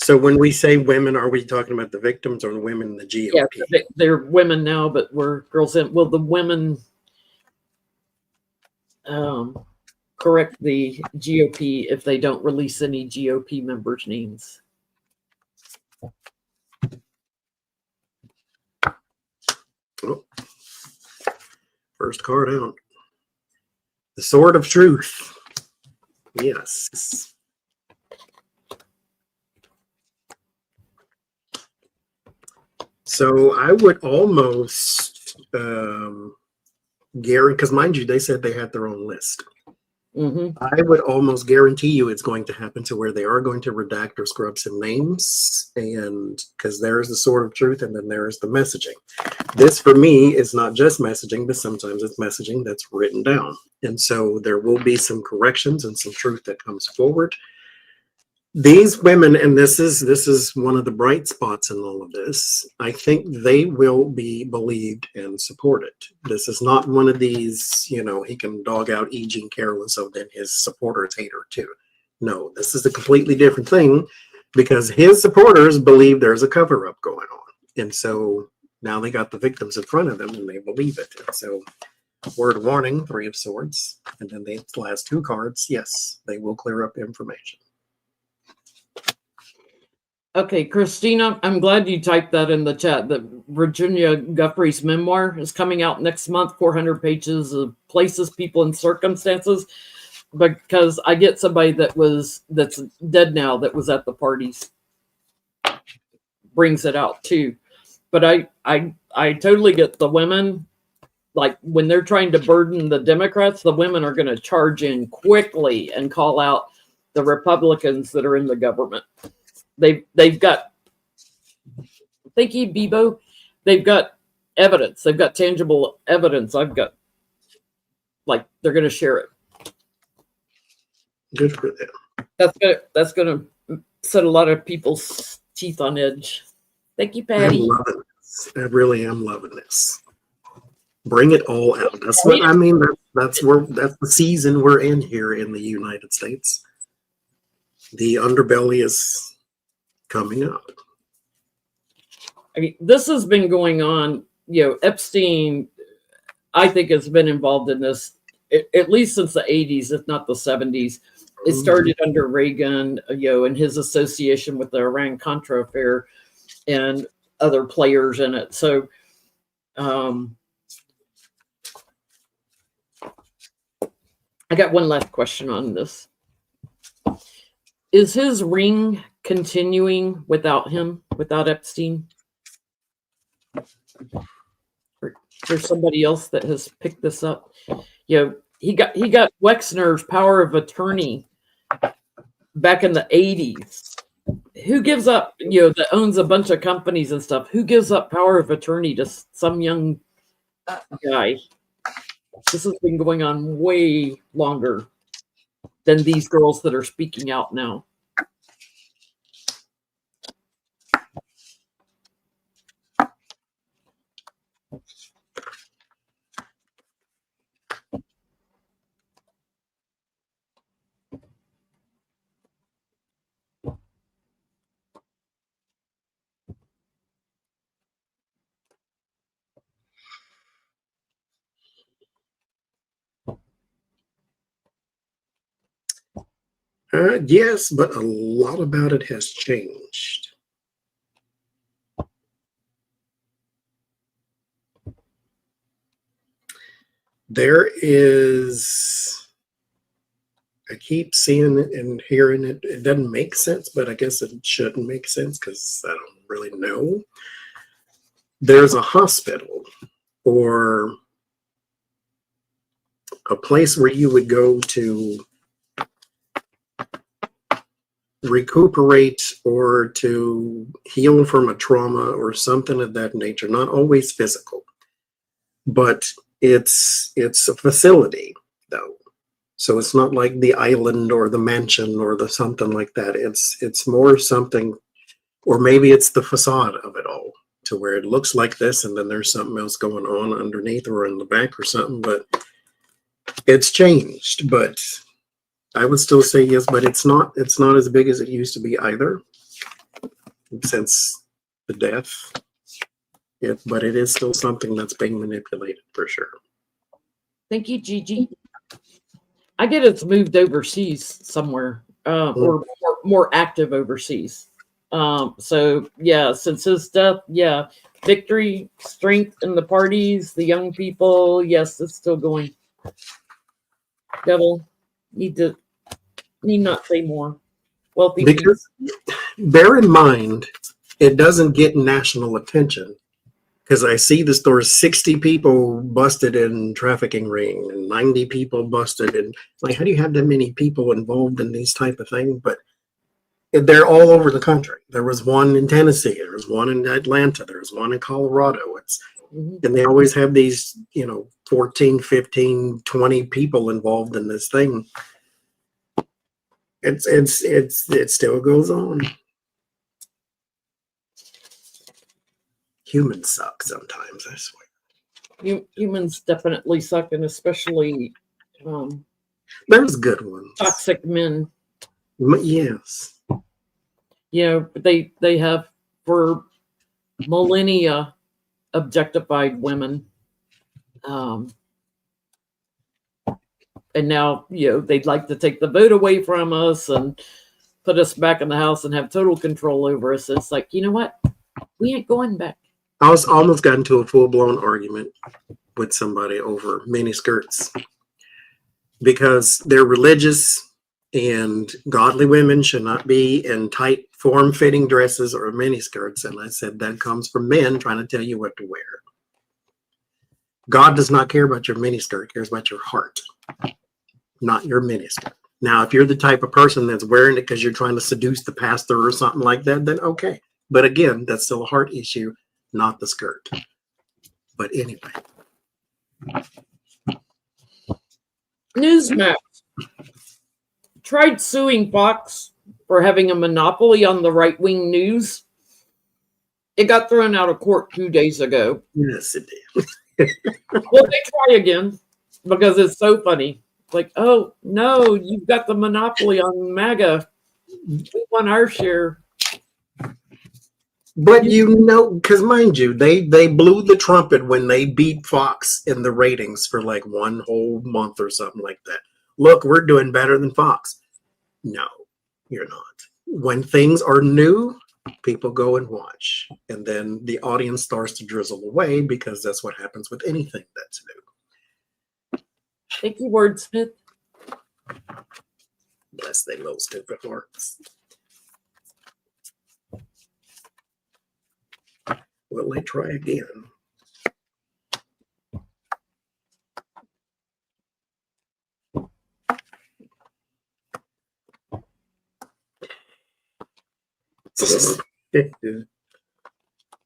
So when we say women, are we talking about the victims or the women in the GOP? Yeah, they're women now, but we're girls in. Will the women correct the GOP if they don't release any GOP members' names? Oh. First card out. The Sword of Truth. Yes. So I would almost guarantee, because mind you, they said they had their own list. I would almost guarantee you it's going to happen to where they are going to redact or scrub some names, and because there's the Sword of Truth, and then there's the messaging. This for me is not just messaging, but sometimes it's messaging that's written down, and so there will be some corrections and some truth that comes forward. These women, and this is one of the bright spots in all of this, I think they will be believed and supported. This is not one of these, he can dog out E. Jean Carroll and so then his supporters hate her too. No, this is a completely different thing, because his supporters believe there's a cover-up going on. And so now they got the victims in front of them and they believe it. And so word of warning, 3 of Swords, and then the last 2 cards, yes, they will clear up information. Okay, Christina, I'm glad you typed that in the chat. That Virginia Guffrey's memoir is coming out next month, 400 pages of places, people, and circumstances. Because I get somebody that's dead now that was at the parties, brings it out too. But I totally get the women. Like when they're trying to burden the Democrats, the women are going to charge in quickly and call out the Republicans that are in the government. They've got, thank you, Bebo. They've got evidence. They've got tangible evidence. They're going to share it. Good for them. That's going to set a lot of people's teeth on edge. Thank you, Patty. I'm loving this. I really am loving this. Bring it all out. That's what I mean. That's the season we're in here in the United States. The underbelly is coming up. I mean, this has been going on. Epstein, I think, has been involved in this at least since the 80s, if not the 70s. It started under Reagan, and his association with the Iran-Contra affair and other players in it. So, I got one last question on this. Is his ring continuing without him, without Epstein? Or there's somebody else that has picked this up. He got Wexner's power of attorney back in the 80s. Who gives up, that owns a bunch of companies and stuff? Who gives up power of attorney to some young guy? This has been going on way longer than these girls that are speaking out now. Yes, but a lot about it has changed. There is, I keep seeing it and hearing it. It doesn't make sense, but I guess it shouldn't make sense because I don't really know. There's a hospital or a place where you would go to recuperate or to heal from a trauma or something of that nature, not always physical, but it's a facility though. So it's not like the island or the mansion or the something like that. It's more something, or maybe it's the facade of it all to where it looks like this and then there's something else going on underneath or in the back or something, but it's changed. But I would still say yes, but it's not as big as it used to be either since the death. But it is still something that's being manipulated for sure. Thank you, Gigi. I get it's moved overseas somewhere, or more active overseas. So yeah, since his death, yeah, victory, strength in the parties, the young people, yes, it's still going. Devil, need not say more. Wealthy because bear in mind, it doesn't get national attention. Because I see the story, 60 people busted in trafficking ring and 90 people busted. And like, how do you have that many people involved in these type of things? But they're all over the country. There was one in Tennessee. There was one in Atlanta. There was one in Colorado. And they always have these, 14, 15, 20 people involved in this thing. It still goes on. Humans suck sometimes, I swear. Humans definitely suck, and especially there's good ones. Toxic men. Yes. They have for millennia objectified women. And now, they'd like to take the vote away from us and put us back in the house and have total control over us. It's like, you know what? We ain't going back. I was almost got into a full-blown argument with somebody over miniskirts because they're religious and godly women should not be in tight form-fitting dresses or miniskirts. And I said that comes from men trying to tell you what to wear. God does not care about your miniskirt. He cares about your heart, not your miniskirt. Now, if you're the type of person that's wearing it because you're trying to seduce the pastor or something like that, then okay. But again, that's still a heart issue, not the skirt. But anyway. Newsmax tried suing Fox for having a monopoly on the right-wing news. It got thrown out of court 2 days ago. Yes, it did. Well, they try again because it's so funny. Like, oh, no, you've got the monopoly on MAGA. We want our share. But because mind you, they blew the trumpet when they beat Fox in the ratings for like one whole month or something like that. Look, we're doing better than Fox. No, you're not. When things are new, people go and watch. And then the audience starts to drizzle away because that's what happens with anything that's new. Thank you, Wordsmith. Bless they little stupid hearts. Will they try again?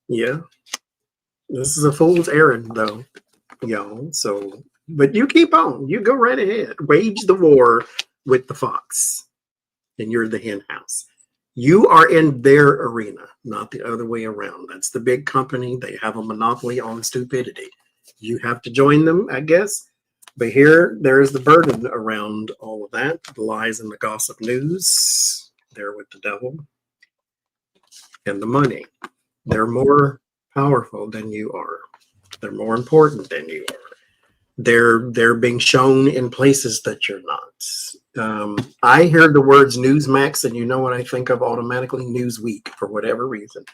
Yeah. This is a fool's errand, though, y'all. So, but you keep on. You go right ahead. Wage the war. with the fox and you're the hen house. You are in their arena, not the other way around. That's the big company. They have a monopoly on stupidity. You have to join them, I guess. But here, there is the burden around all of that. The lies and the gossip news. They're with the devil. And the money. They're more powerful than you are. They're more important than you are. They're being shown in places that you're not. I hear the words Newsmax, and you know what I think of automatically? Newsweek, for whatever reason.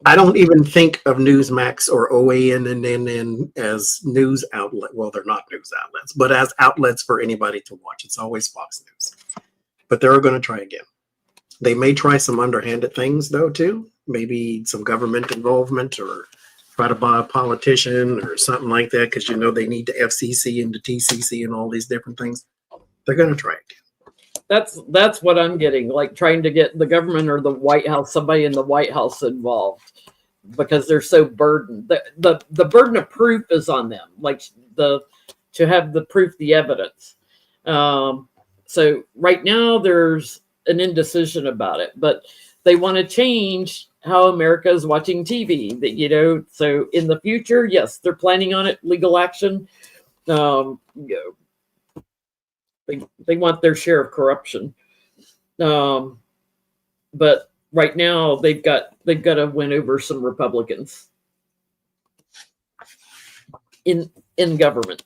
I don't even think of Newsmax or OAN and NN as news outlet. Well, they're not news outlets, but as outlets for anybody to watch. It's always Fox News. But they're going to try again. They may try some underhanded things, though, too. Maybe some government involvement or try to buy a politician or something like that, because, you know, they need the FCC and the TCC and all these different things. They're going to try again. That's what I'm getting, like trying to get the government or the White House, somebody in the White House involved, because they're so burdened. The burden of proof is on them, like to have the proof, the evidence. So right now there's an indecision about it, but they want to change how America is watching TV. That, you know, so in the future, yes, they're planning on it, legal action. You know, they want their share of corruption. But right now they've got to win over some Republicans in government.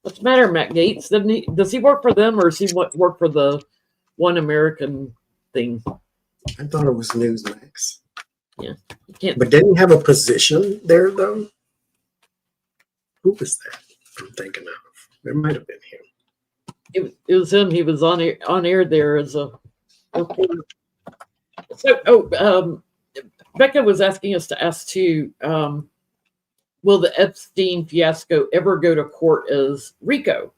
What's the matter, Matt Gaetz? Does he work for them, or does he work for the One American thing? I thought it was Newsmax. Yeah. Can't. But didn't he have a position there, though? Who was that I'm thinking of? It might have been him. It was him. He was on air there as a reporter. So, Becca was asking us to ask too, will the Epstein fiasco ever go to court as RICO?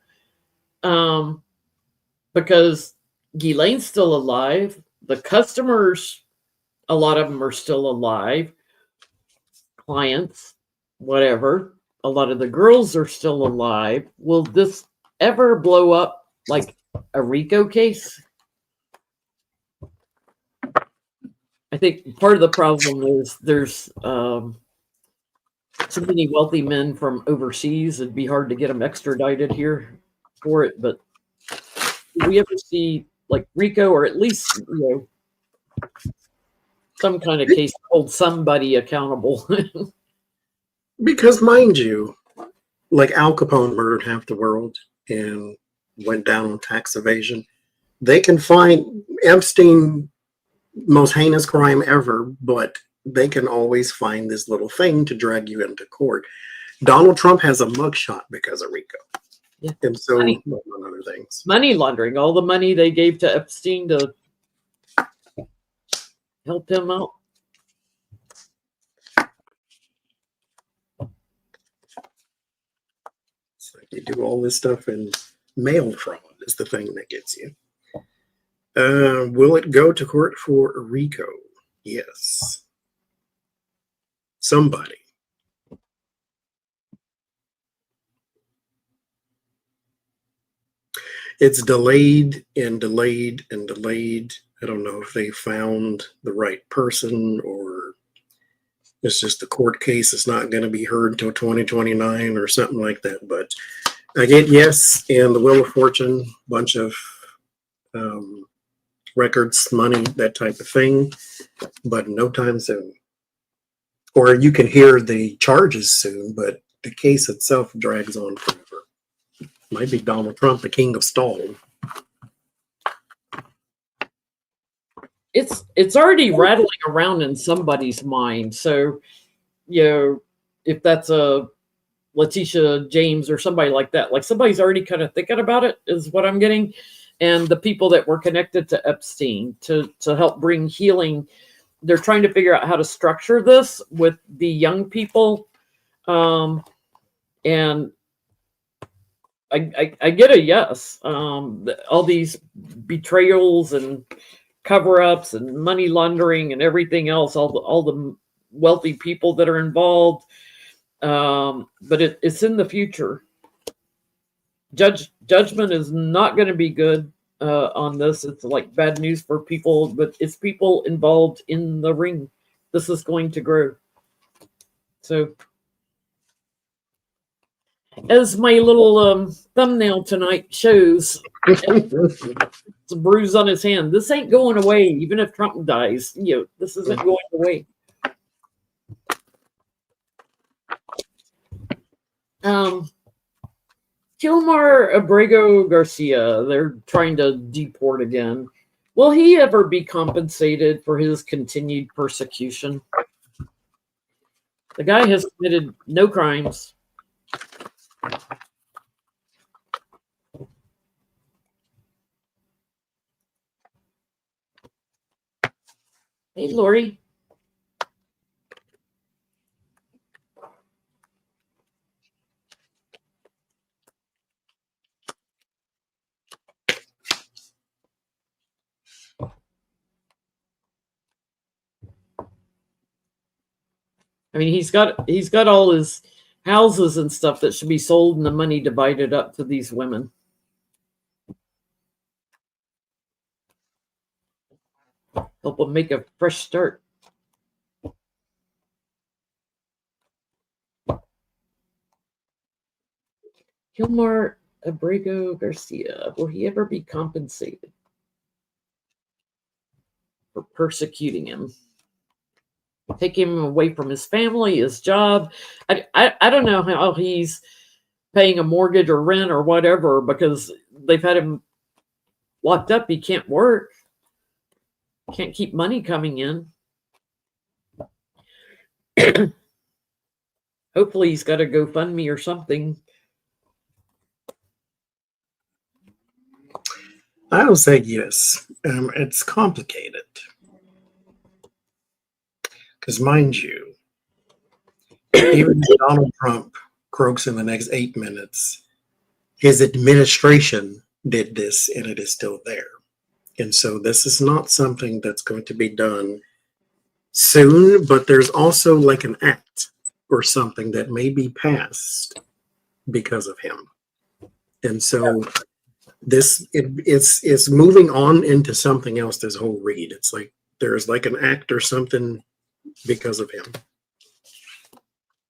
Because Ghislaine's still alive. The customers, a lot of them are still alive. Clients, whatever. A lot of the girls are still alive. Will this ever blow up like a RICO case? I think part of the problem is there's so many wealthy men from overseas. It'd be hard to get them extradited here for it. But do we ever see like RICO, or at least, you know, some kind of case to hold somebody accountable? Because, mind you, like Al Capone murdered half the world and went down on tax evasion. They can find Epstein, most heinous crime ever, but they can always find this little thing to drag you into court. Donald Trump has a mugshot because of RICO. Yeah. And so, among other things. Money laundering, all the money they gave to Epstein to help him out. It's like you do all this stuff, and mail fraud is the thing that gets you. Will it go to court for RICO? Yes. Somebody. It's delayed and delayed and delayed. I don't know if they found the right person, or it's just the court case is not going to be heard until 2029 or something like that. But I get yes, and the Wheel of Fortune, bunch of records, money, that type of thing, but no time soon. Or you can hear the charges soon, but the case itself drags on forever. Might be Donald Trump, the king of stall. It's already rattling around in somebody's mind. So, you know, if that's a Letitia James or somebody like that, like somebody's already kind of thinking about it, is what I'm getting. And the people that were connected to Epstein to help bring healing, they're trying to figure out how to structure this with the young people. And I get a yes. All these betrayals and cover-ups and money laundering and everything else, all the wealthy people that are involved. But it's in the future. Judgment is not going to be good on this. It's like bad news for people, but it's people involved in the ring. This is going to grow. So, as my little thumbnail tonight shows, it's a bruise on his hand. This ain't going away, even if Trump dies. This isn't going away. Gilmar Abrego Garcia, they're trying to deport again. Will he ever be compensated for his continued persecution? The guy has committed no crimes. Hey, Lori. I mean, he's got all his houses and stuff that should be sold and the money divided up to these women. Help them make a fresh start. Gilmar Abrego Garcia, will he ever be compensated for persecuting him? Take him away from his family, his job. I don't know how he's paying a mortgage or rent or whatever, because they've had him locked up. He can't work. Can't keep money coming in. Hopefully he's got a GoFundMe or something. I will say yes. It's complicated. Because mind you, even if Donald Trump croaks in the next 8 minutes, his administration did this and it is still there. And so this is not something that's going to be done soon, but there's also like an act or something that may be passed because of him. And so it's moving on into something else, this whole read. It's like there's like an act or something because of him.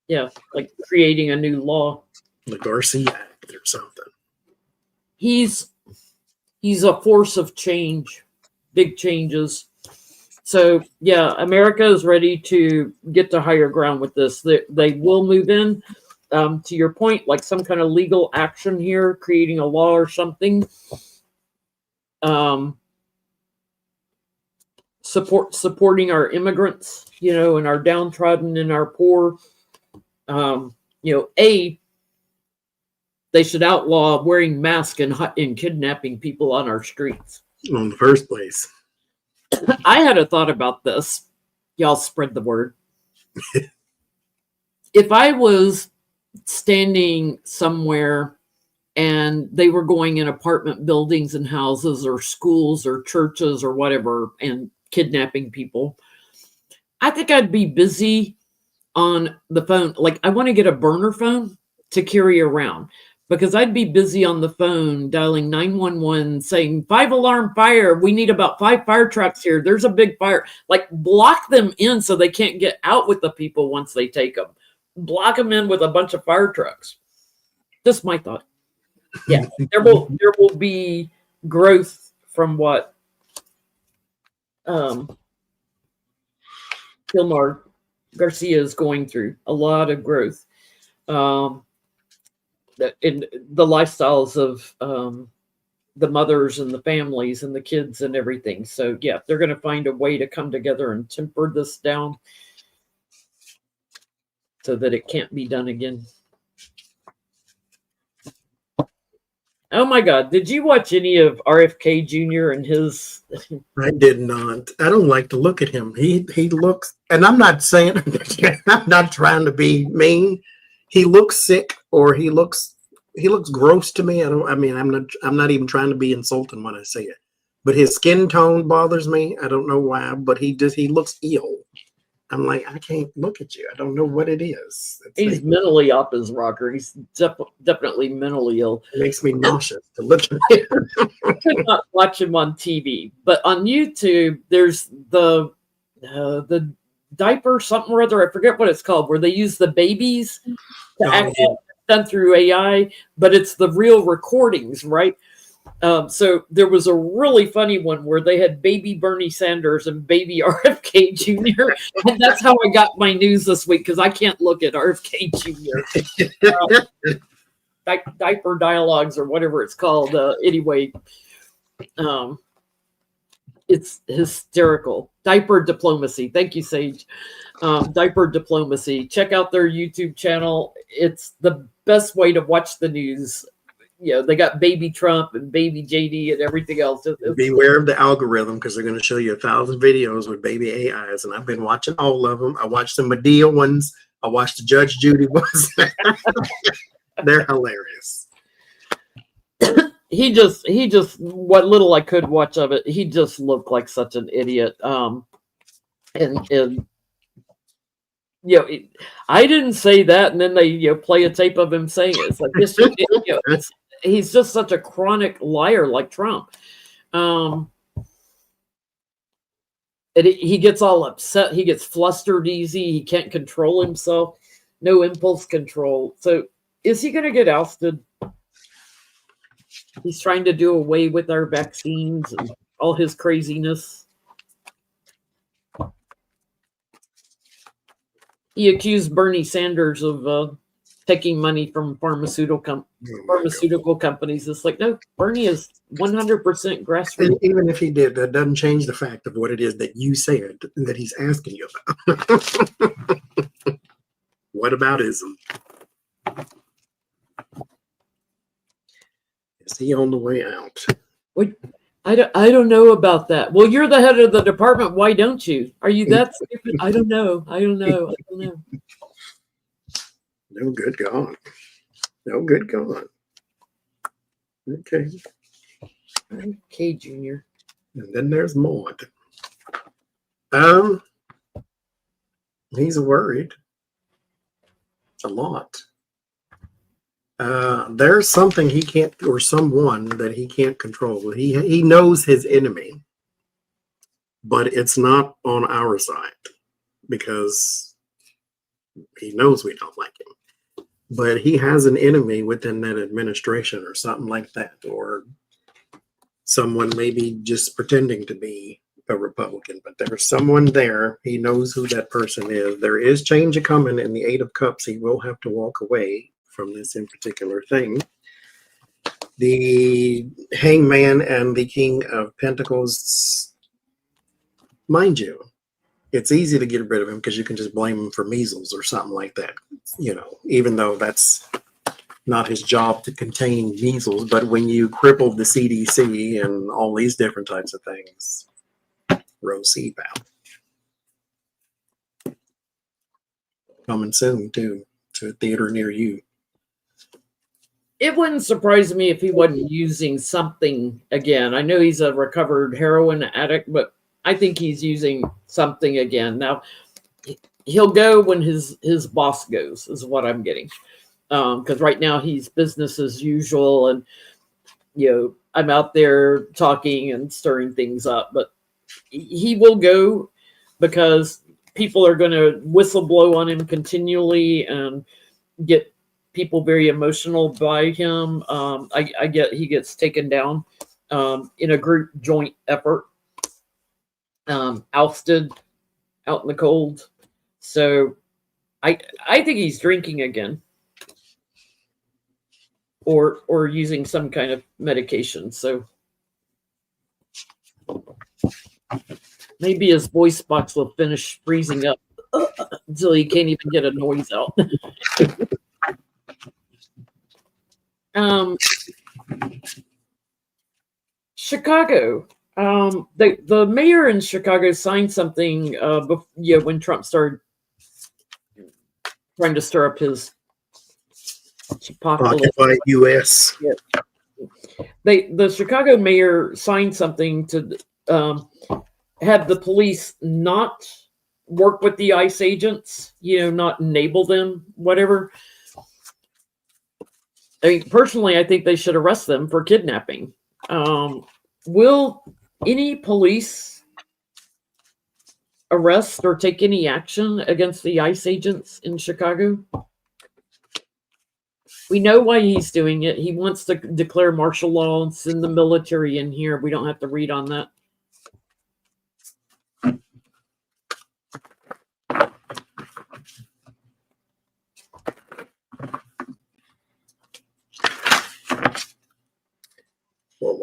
Yeah, like creating a new law. The Garcia Act or something. He's a force of change, big changes. So yeah, America is ready to get to higher ground with this. They will move in. To your point, like some kind of legal action here, creating a law or something. Supporting our immigrants, and our downtrodden and our poor. They should outlaw wearing masks and kidnapping people on our streets. In the first place. I had a thought about this. Y'all spread the word. If I was standing somewhere and they were going in apartment buildings and houses or schools or churches or whatever and kidnapping people, I think I'd be busy on the phone. Like, I want to get a burner phone to carry around, because I'd be busy on the phone dialing 911 saying 5-alarm fire. We need about 5 fire trucks here. There's a big fire. Like, block them in so they can't get out with the people once they take them. Block them in with a bunch of fire trucks. Just my thought. Yeah, there will be growth from what Gilmar Garcia is going through. A lot of growth. In the lifestyles of the mothers and the families and the kids and everything. So yeah, they're going to find a way to come together and temper this down so that it can't be done again. Oh my God. Did you watch any of RFK Jr. and his? I did not. I don't like to look at him. He looks, and I'm not saying, I'm not trying to be mean. He looks sick, or he looks gross to me. I'm not even trying to be insulting when I say it, but his skin tone bothers me. I don't know why, but he looks ill. I'm like, I can't look at you. I don't know what it is. He's mentally up as rocker. He's definitely mentally ill. It makes me nauseous to look at him. I could not watch him on TV, but on YouTube, there's the diaper something or other. I forget what it's called, where they use the babies to act done through AI, but it's the real recordings, right? So there was a really funny one where they had baby Bernie Sanders and baby RFK Jr. And that's how I got my news this week, because I can't look at RFK Jr. Diaper dialogues or whatever it's called. Anyway, it's hysterical. Diaper diplomacy. Thank you, Sage. Diaper diplomacy. Check out their YouTube channel. It's the best way to watch the news. You know, they got baby Trump and baby JD and everything else. Beware of the algorithm, because they're going to show you 1,000 videos with baby AIs, and I've been watching all of them. I watched the Medea ones. I watched the Judge Judy ones. They're hilarious. He just what little I could watch of it, he just looked like such an idiot. And you know, I didn't say that, and then they play a tape of him saying it. It's like this. He's just such a chronic liar, like Trump. And he gets all upset. He gets flustered easy. He can't control himself. No impulse control. So is he going to get ousted? He's trying to do away with our vaccines and all his craziness. He accused Bernie Sanders of taking money from pharmaceutical companies. It's like, no, Bernie is 100% grassroots. And even if he did, that doesn't change the fact of what it is that you said that he's asking you about. What aboutism? Is he on the way out? Wait, I don't know about that. Well, you're the head of the department. Why don't you? Are you that stupid? I don't know. No good gone. No good gone. Okay. RFK Jr. And then there's Maud. He's worried. A lot. There's something he can't, or someone that he can't control. He knows his enemy, but it's not on our side because he knows we don't like him. But he has an enemy within that administration or something like that, or someone maybe just pretending to be a Republican, but there's someone there. He knows who that person is. There is change coming in the Eight of Cups. He will have to walk away from this in particular thing. The Hangman and the King of Pentacles, mind you, it's easy to get rid of him because you can just blame him for measles or something like that, even though that's not his job to contain measles. But when you crippled the CDC and all these different types of things, Rose bound. Coming soon too, to a theater near you. It wouldn't surprise me if he wasn't using something again. I know he's a recovered heroin addict, but I think he's using something again. Now, he'll go when his boss goes, is what I'm getting. Because right now he's business as usual, and I'm out there talking and stirring things up. But he will go because people are going to whistle blow on him continually and get people very emotional by him. I get he gets taken down in a group joint effort. Ousted out in the cold. So I think he's drinking again or using some kind of medication. So maybe his voice box will finish freezing up until he can't even get a noise out. Chicago. The mayor in Chicago signed something when Trump started trying to stir up his Occupy U.S. Yeah. The Chicago mayor signed something to have the police not work with the ICE agents, not enable them, whatever. I mean, personally, I think they should arrest them for kidnapping. Will any police arrest or take any action against the ICE agents in Chicago? We know why he's doing it. He wants to declare martial law and send the military in here. We don't have to read on that.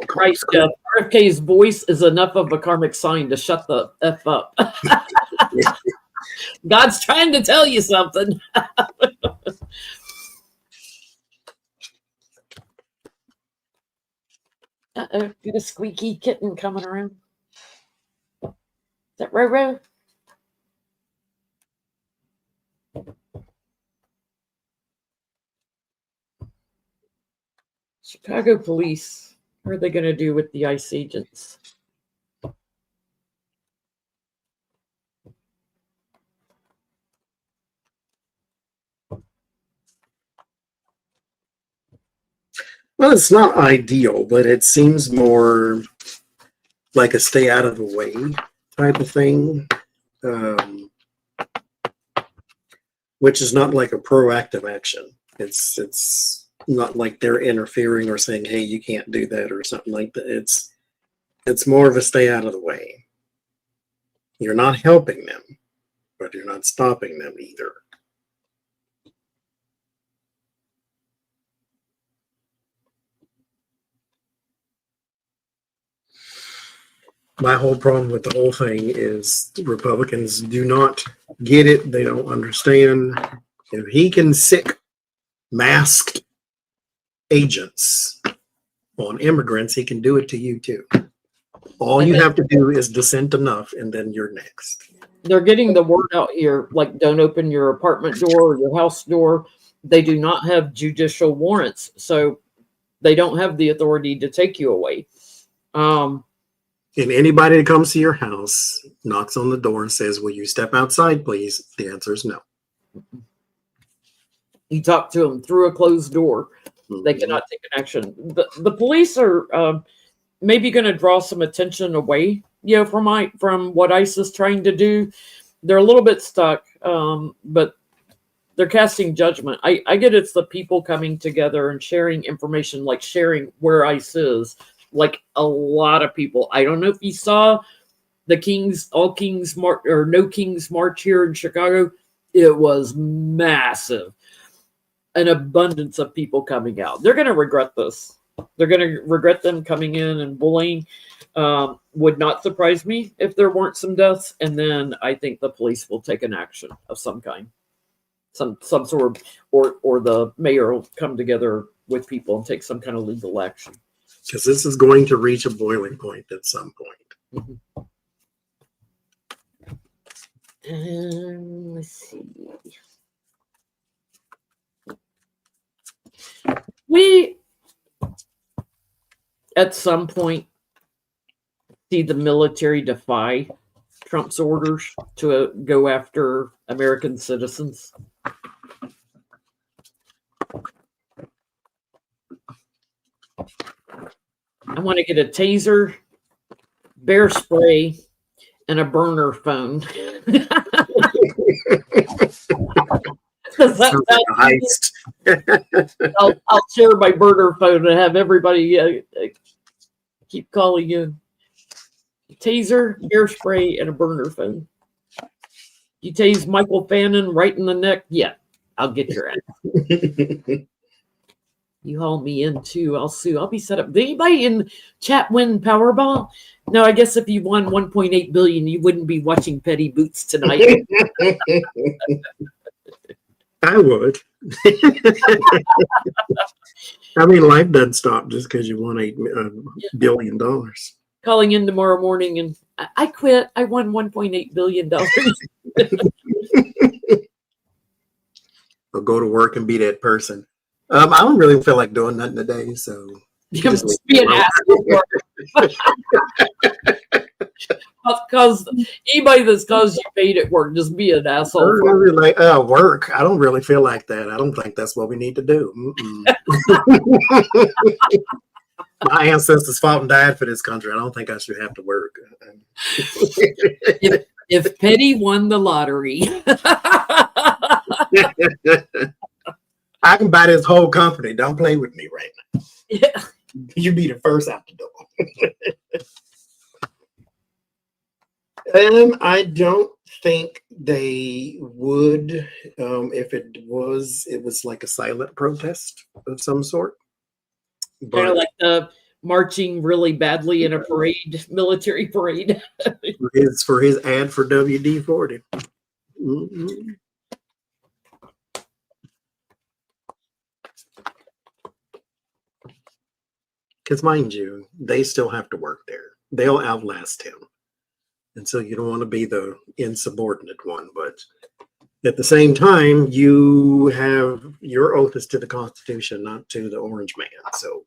Christ, RFK's voice is enough of a karmic sign to shut the F up. God's trying to tell you something. Uh-oh, get a squeaky kitten coming around. Is that Roro? Chicago police, what are they going to do with the ICE agents? Well, it's not ideal, but it seems more like a stay out of the way type of thing, which is not like a proactive action. It's not like they're interfering or saying, hey, you can't do that or something like that. It's more of a stay out of the way. You're not helping them, but you're not stopping them either. My whole problem with the whole thing is Republicans do not get it. They don't understand. If he can sick masked agents on immigrants, he can do it to you too. All you have to do is dissent enough, and then you're next. They're getting the word out here, like don't open your apartment door or your house door. They do not have judicial warrants, so they don't have the authority to take you away. And anybody that comes to your house, knocks on the door and says, will you step outside, please? The answer is no. You talk to them through a closed door. They cannot take an action. The police are maybe going to draw some attention away, from what ICE is trying to do. They're a little bit stuck, but they're casting judgment. I get it's the people coming together and sharing information, like sharing where ICE is. Like a lot of people. I don't know if you saw the All Kings March or No Kings March here in Chicago. It was massive. An abundance of people coming out. They're going to regret this. They're going to regret them coming in and bullying. Would not surprise me if there weren't some deaths. And then I think the police will take an action of some kind. Some sort of, or the mayor will come together with people and take some kind of legal action. Because this is going to reach a boiling point at some point. Let's see. We, at some point, see the military defy Trump's orders to go after American citizens. I want to get a taser, bear spray, and a burner phone. Sounds like a heist. I'll share my burner phone and have everybody keep calling you. Taser, bear spray, and a burner phone. You tase Michael Fannin right in the neck? Yeah, I'll get your ass. You haul me in too. I'll sue. I'll be set up. Did anybody in chat win Powerball? No, I guess if you won 1.8 billion, you wouldn't be watching Petty Boots tonight. I would. I mean, life doesn't stop just because you won $8 billion. Calling in tomorrow morning and I quit. I won $1.8 billion. I'll go to work and be that person. I don't really feel like doing nothing today, so just be an asshole. Because anybody that's caused you pain at work, just be an asshole. Like work. I don't really feel like that. I don't think that's what we need to do. My ancestors fought and died for this country. I don't think I should have to work. If Petty won the lottery, I can buy this whole company. Don't play with me right now. Yeah. You be the first out the door. I don't think they would. If it was like a silent protest of some sort. Kind of like the marching really badly in a parade, military parade. for his ad for WD-40. Mm-hmm. Because mind you, they still have to work there. They'll outlast him. And so you don't want to be the insubordinate one. But at the same time, you have your oath is to the Constitution, not to the orange man. So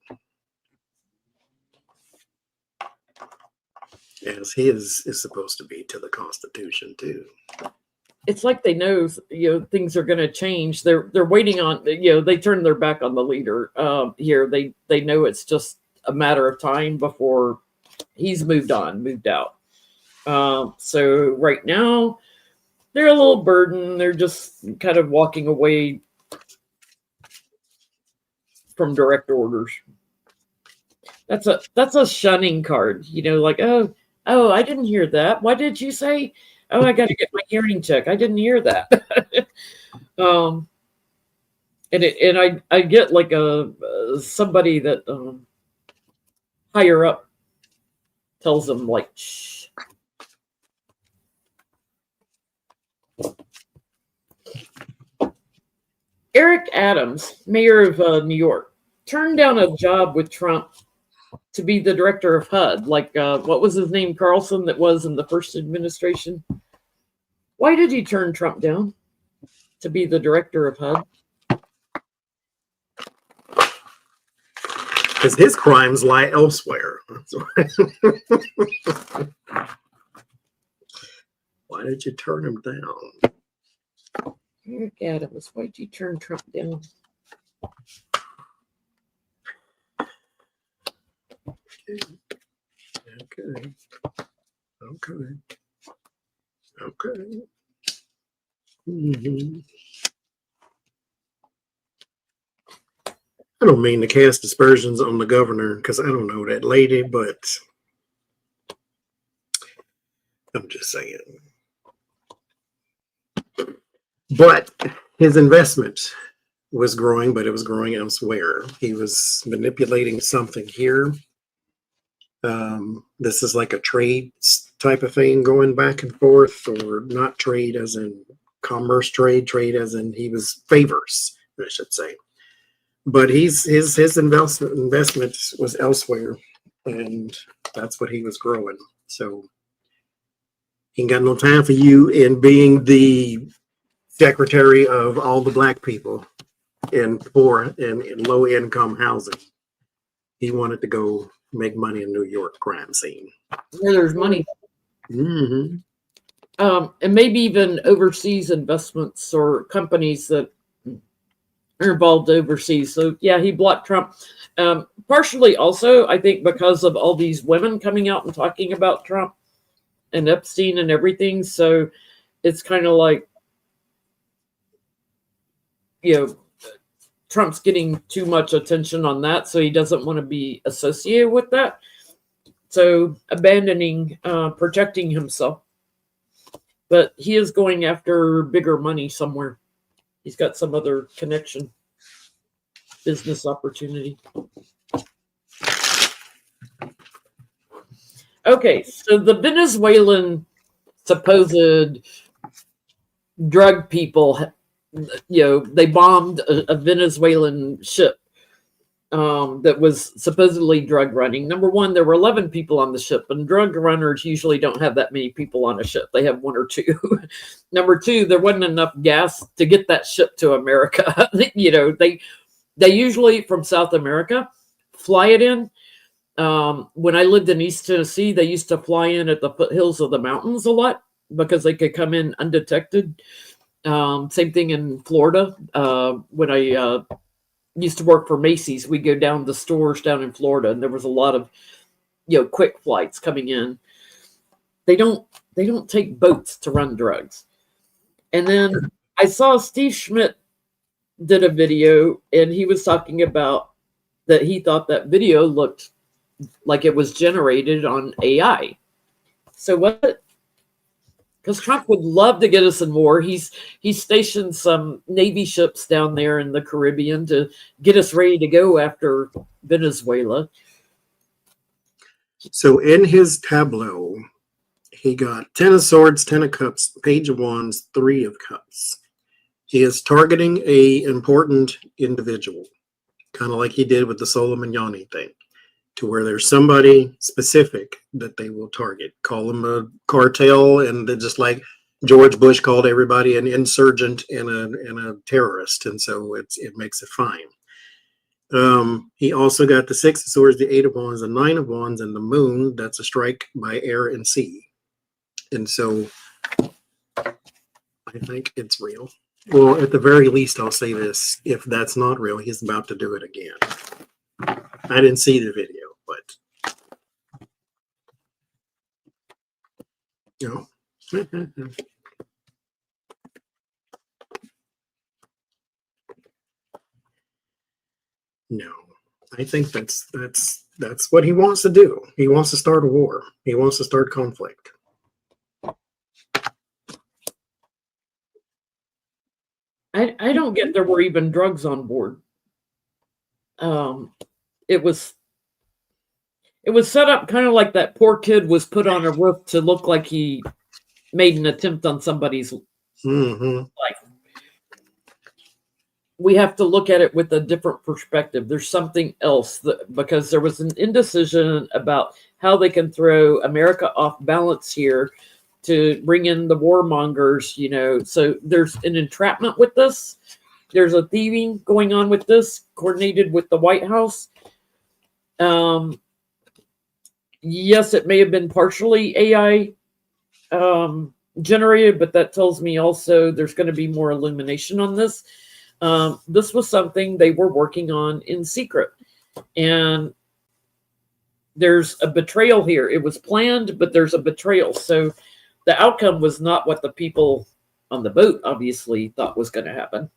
as his is supposed to be to the Constitution too. It's like they know, things are going to change. They're waiting on, they turn their back on the leader here. They know it's just a matter of time before he's moved out. So right now they're a little burdened. They're just kind of walking away from direct orders. That's a shunning card, like, oh, I didn't hear that. What did you say? Oh, I got to get my hearing check. I didn't hear that. And I get like somebody that higher up tells them like, shh. Eric Adams, mayor of New York, turned down a job with Trump to be the director of HUD. Like, what was his name? Carlson, that was in the first administration. Why did he turn Trump down to be the director of HUD? Because his crimes lie elsewhere. Why did you turn him down? Eric Adams, why did you turn Trump down? Okay. Mm-hmm. I don't mean to cast aspersions on the governor because I don't know that lady, but I'm just saying. But his investment was growing, but it was growing elsewhere. He was manipulating something here. This is like a trade type of thing going back and forth, or not trade as in commerce trade as in he was favors, I should say. But his investment was elsewhere, and that's what he was growing. So he ain't got no time for you in being the secretary of all the black people in poor and in low income housing. He wanted to go make money in New York crime scene. Where there's money. Mm-hmm. And maybe even overseas investments or companies that are involved overseas. So yeah, he blocked Trump. Partially also, I think, because of all these women coming out and talking about Trump and Epstein and everything. So it's kind of like, Trump's getting too much attention on that, so he doesn't want to be associated with that. So abandoning, protecting himself. But he is going after bigger money somewhere. He's got some other connection, business opportunity. Okay, so the Venezuelan supposed drug people, they bombed a Venezuelan ship that was supposedly drug running. Number one, there were 11 people on the ship, and drug runners usually don't have that many people on a ship. They have one or two. Number two, there wasn't enough gas to get that ship to America. They usually from South America fly it in, When I lived in East Tennessee, they used to fly in at the foothills of the mountains a lot because they could come in undetected. Same thing in Florida. When I used to work for Macy's, we go down to stores down in Florida, and there was a lot of quick flights coming in. They don't take boats to run drugs. And then I saw Steve Schmidt did a video, and he was talking about that he thought that video looked like it was generated on AI. So what? Because Trump would love to get us in war. He's stationed some Navy ships down there in the Caribbean to get us ready to go after Venezuela. So in his tableau, he got 10 of swords, 10 of cups, page of wands, 3 of cups. He is targeting a important individual, kind of like he did with the Soleimani thing, to where there's somebody specific that they will target, call them a cartel, and just like George Bush called everybody an insurgent and a terrorist, and so it makes it fine. He also got the 6 of swords, the 8 of wands, the 9 of wands, and the moon. That's a strike by air and sea. And so I think it's real. Well, at the very least, I'll say this. If that's not real, he's about to do it again. I didn't see the video, but no, I think that's what he wants to do. He wants to start a war. He wants to start conflict. I don't get there were even drugs on board. It was set up kind of like that poor kid was put on a roof to look like he made an attempt on somebody's life. We have to look at it with a different perspective. There's something else because there was an indecision about how they can throw America off balance here to bring in the warmongers, So there's an entrapment with this. There's a thieving going on with this, coordinated with the White House. Yes, it may have been partially AI generated, but that tells me also there's going to be more illumination on this. This was something they were working on in secret. And there's a betrayal here. It was planned, but there's a betrayal. So the outcome was not what the people on the boat obviously thought was going to happen.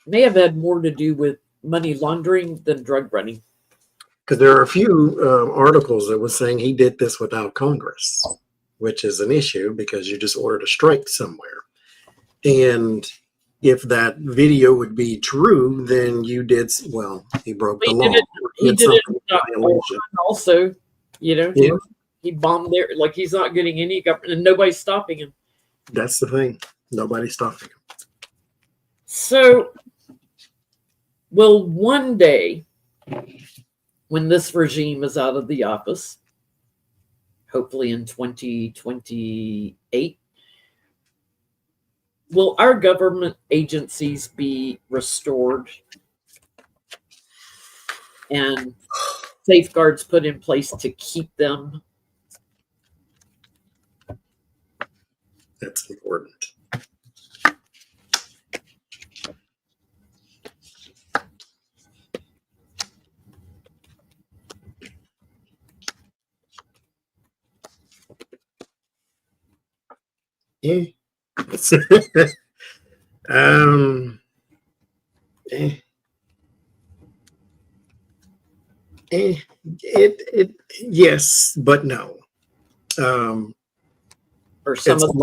It may have had more to do with money laundering than drug running. Because there are a few articles that was saying he did this without Congress, which is an issue because you just ordered a strike somewhere. And if that video would be true, then you did, well, he broke the law. He did it also, Yeah. He bombed there, like he's not getting any government, and nobody's stopping him. That's the thing. Nobody's stopping him. So, will one day, when this regime is out of the office, hopefully in 2028, will our government agencies be restored and safeguards put in place to keep them? That's important. Yeah. Yes, but no. Or some it's of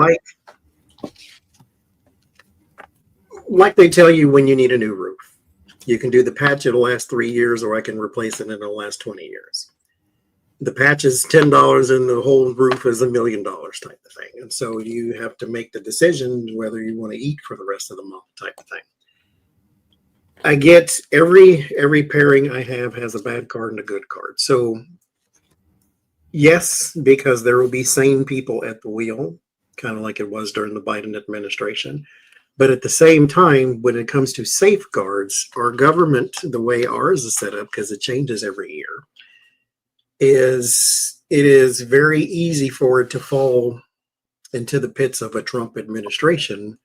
like they tell you when you need a new roof. You can do the patch, it'll last 3 years, or I can replace it and it'll last 20 years. The patch is $10 and the whole roof is $1 million type of thing. And so you have to make the decision whether you want to eat for the rest of the month type of thing. I get every pairing I have has a bad card and a good card. So yes, because there will be sane people at the wheel, kind of like it was during the Biden administration. But at the same time, when it comes to safeguards, our government, the way ours is set up, because it changes every year, is it is very easy for it to fall into the pits of a Trump administration,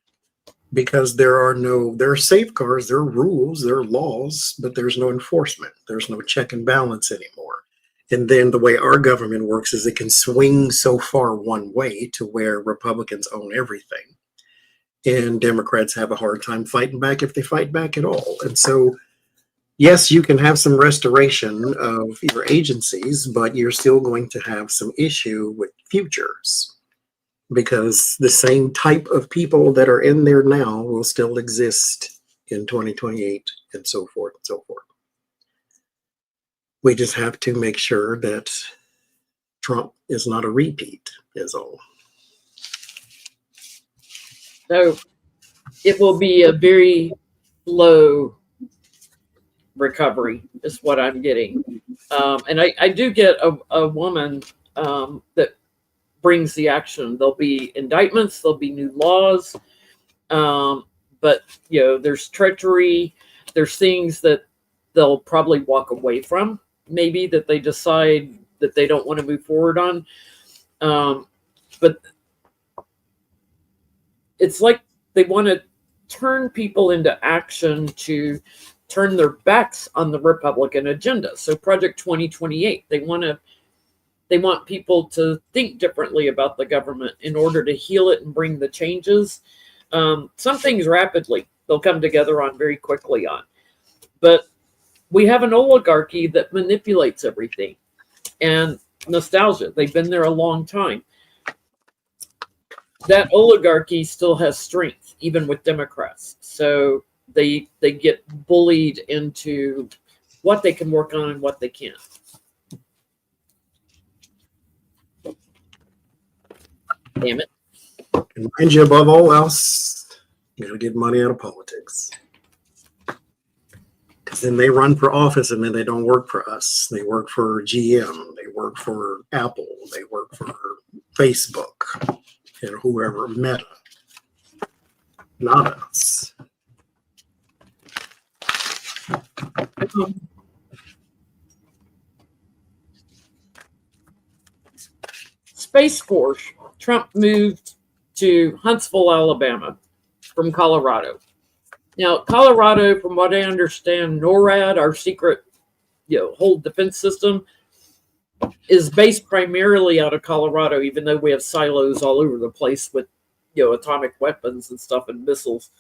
because there are safeguards, there are rules, there are laws, but there's no enforcement. There's no check and balance anymore. And then the way our government works is it can swing so far one way to where Republicans own everything. And Democrats have a hard time fighting back if they fight back at all. And so, yes, you can have some restoration of your agencies, but you're still going to have some issue with futures, because the same type of people that are in there now will still exist in 2028 and so forth and so forth. We just have to make sure that Trump is not a repeat, is all. So it will be a very slow recovery, is what I'm getting. And I do get a woman that brings the action. There'll be indictments, there'll be new laws, but there's treachery, there's things that they'll probably walk away from, maybe, that they decide that they don't want to move forward on. But it's like they want to turn people into action to turn their backs on the Republican agenda. So Project 2028, they want people to think differently about the government in order to heal it and bring the changes. Some things rapidly they'll come together on very quickly on. But we have an oligarchy that manipulates everything. And nostalgia, they've been there a long time. That oligarchy still has strength, even with Democrats. So they get bullied into what they can work on and what they can't. Damn it. And mind you, above all else, you gotta get money out of politics. Because then they run for office and then they don't work for us. They work for GM, they work for Apple, they work for Facebook, and whoever, Meta. Not us. Space Force. Trump moved to Huntsville, Alabama from Colorado. Now, Colorado, from what I understand, NORAD, our secret, whole defense system, is based primarily out of Colorado, even though we have silos all over the place with, atomic weapons and stuff and missiles.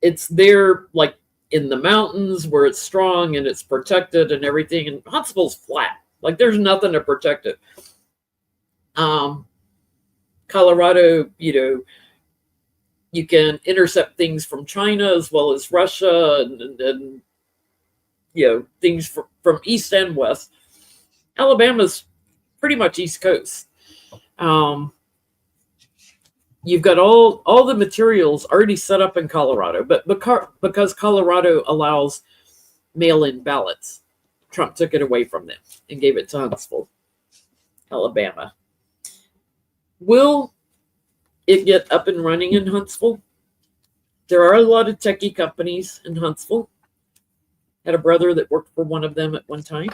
It's there, like, in the mountains where it's strong and it's protected and everything. And Huntsville's flat. Like, there's nothing to protect it. Colorado, you can intercept things from China as well as Russia and things from east and west. Alabama's pretty much East Coast. You've got all the materials already set up in Colorado, but because Colorado allows mail-in ballots, Trump took it away from them and gave it to Huntsville, Alabama. Will it get up and running in Huntsville? There are a lot of techie companies in Huntsville. Had a brother that worked for one of them at one time.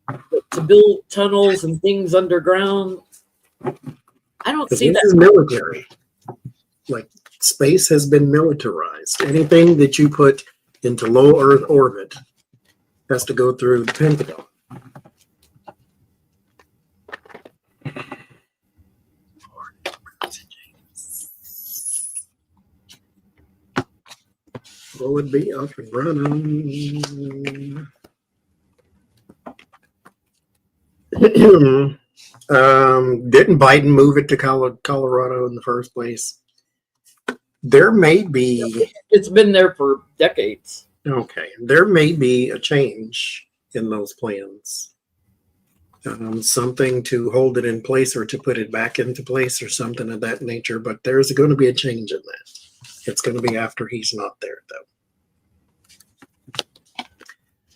But to build tunnels and things underground, I don't see that. This is military. Like, space has been militarized. Anything that you put into low Earth orbit has to go through the Pentagon. Will it be up and running? Didn't Biden move it to Colorado in the first place? There may be. It's been there for decades. Okay, there may be a change in those plans. Something to hold it in place or to put it back into place or something of that nature. But there's going to be a change in that. It's going to be after he's not there, though.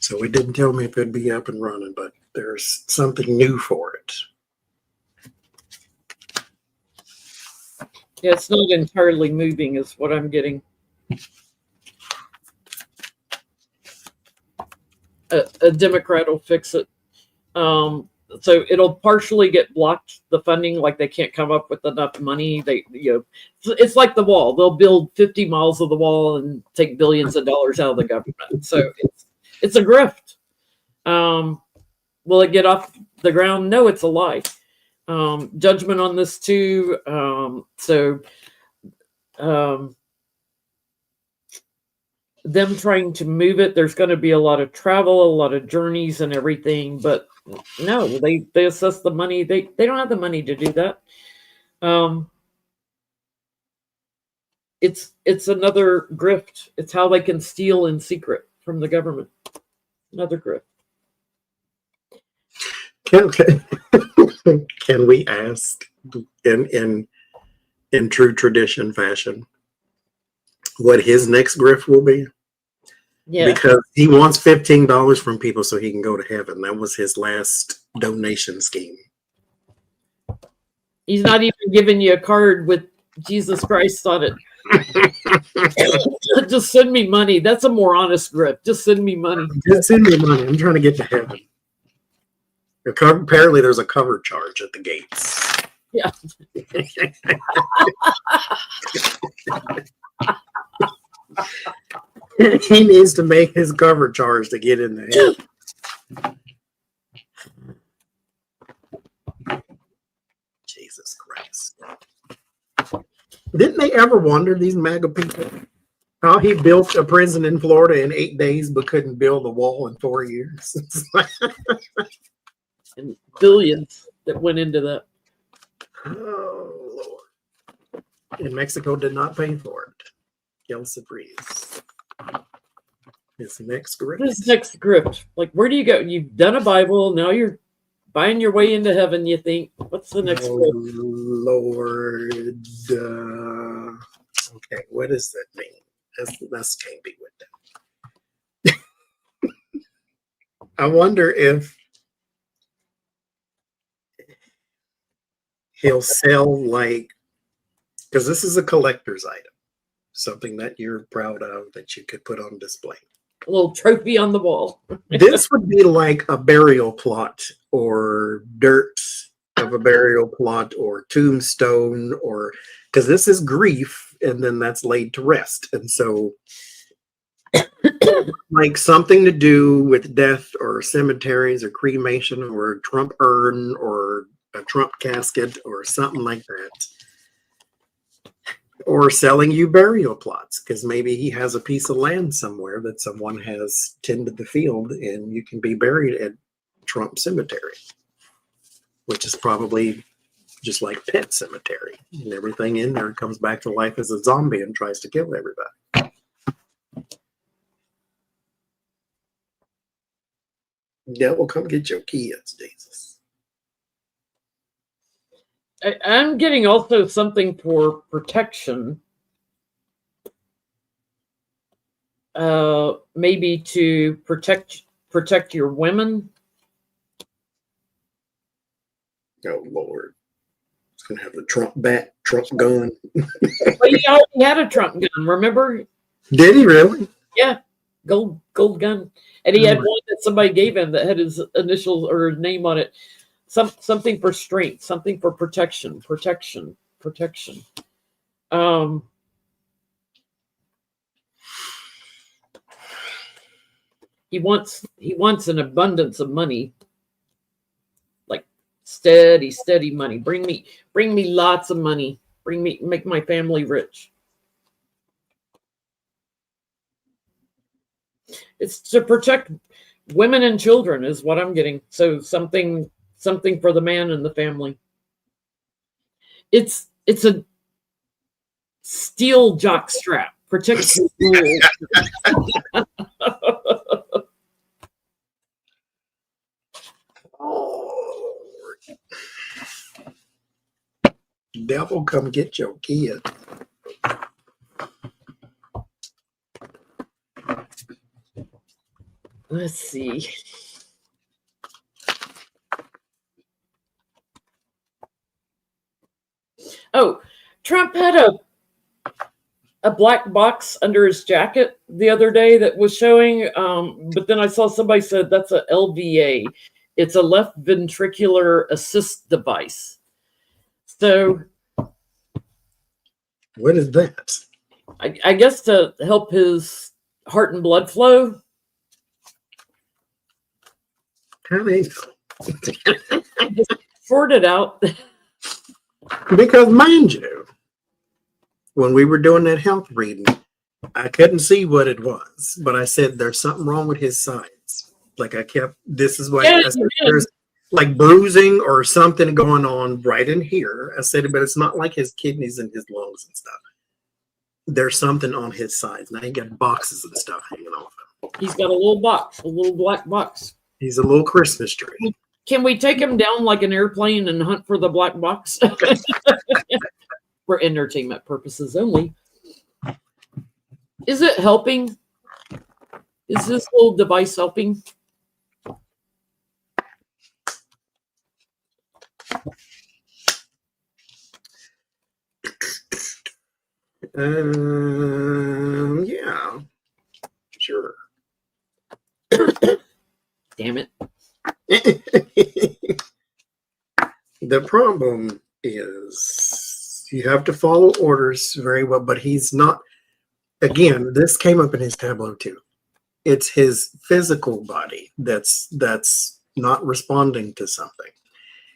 So it didn't tell me if it'd be up and running, but there's something new for it. Yeah, it's not entirely moving, is what I'm getting. A Democrat will fix it. So it'll partially get blocked, the funding, like they can't come up with enough money. It's like the wall. They'll build 50 miles of the wall and take billions of dollars out of the government. So it's a grift. Will it get off the ground? No, it's a lie. Judgment on this too. Them trying to move it, there's going to be a lot of travel, a lot of journeys and everything, but no, they assess the money. They don't have the money to do that. It's another grift. It's how they can steal in secret from the government. Another grift. Can we ask in true tradition fashion what his next grift will be? Yeah. Because he wants $15 from people so he can go to heaven. That was his last donation scheme. He's not even giving you a card with Jesus Christ on it. Just send me money. That's a more honest grift. Just send me money. Just send me money. I'm trying to get to heaven. Apparently there's a cover charge at the gates. Yeah. He needs to make his cover charge to get in there. Jesus Christ. Didn't they ever wonder, these MAGA people, how he built a prison in Florida in 8 days but couldn't build a wall in 4 years? And billions that went into that. Oh, Lord. And Mexico did not pay for it. Kelsey Breeze. His next grift. His next grift. Like, where do you go? You've done a Bible. Now you're buying your way into heaven, you think. What's the next grift? Lord. Okay, what does that mean? That's can't be with them. I wonder if he'll sell, like, because this is a collector's item, something that you're proud of that you could put on display. A little trophy on the wall. This would be like a burial plot or dirt of a burial plot or tombstone, or because this is grief and then that's laid to rest. And so like something to do with death or cemeteries or cremation or a Trump urn or a Trump casket or something like that. Or selling you burial plots, because maybe he has a piece of land somewhere that someone has tended the field and you can be buried at Trump Cemetery, which is probably just like Pet Cemetery. And everything in there comes back to life as a zombie and tries to kill everybody. Devil, come get your kids, Jesus. I'm getting also something for protection. Maybe to protect your women. Oh Lord. It's gonna have the Trump gun. Well, he already had a Trump gun, remember? Did he really? Yeah. Gold gun. And he had one that somebody gave him that had his initials or his name on it. Something for strength, something for protection. He wants an abundance of money, like steady money. Bring me lots of money. Make my family rich. It's to protect women and children is what I'm getting. So something for the man and the family. It's a steel jock strap. Protects the rules. Oh, devil, come get your kid. Let's see. Oh, Trump had a black box under his jacket the other day that was showing, but then I saw somebody said that's a LVA. It's a left ventricular assist device. So What is that? I guess to help his heart and blood flow. How they Just sort it out. Because mind you, when we were doing that health reading, I couldn't see what it was, but I said there's something wrong with his sides. Like this is what Yeah, I said, there's like bruising or something going on right in here. I said, but it's not like his kidneys and his lungs and stuff. There's something on his sides. Now he got boxes and stuff hanging off him. He's got a little box, a little black box. He's a little Christmas tree. Can we take him down like an airplane and hunt for the black box? For entertainment purposes only. Is it helping? Is this little device helping? Yeah, sure. Damn it. The problem is you have to follow orders very well, but he's not. Again, this came up in his tableau too. It's his physical body that's not responding to something.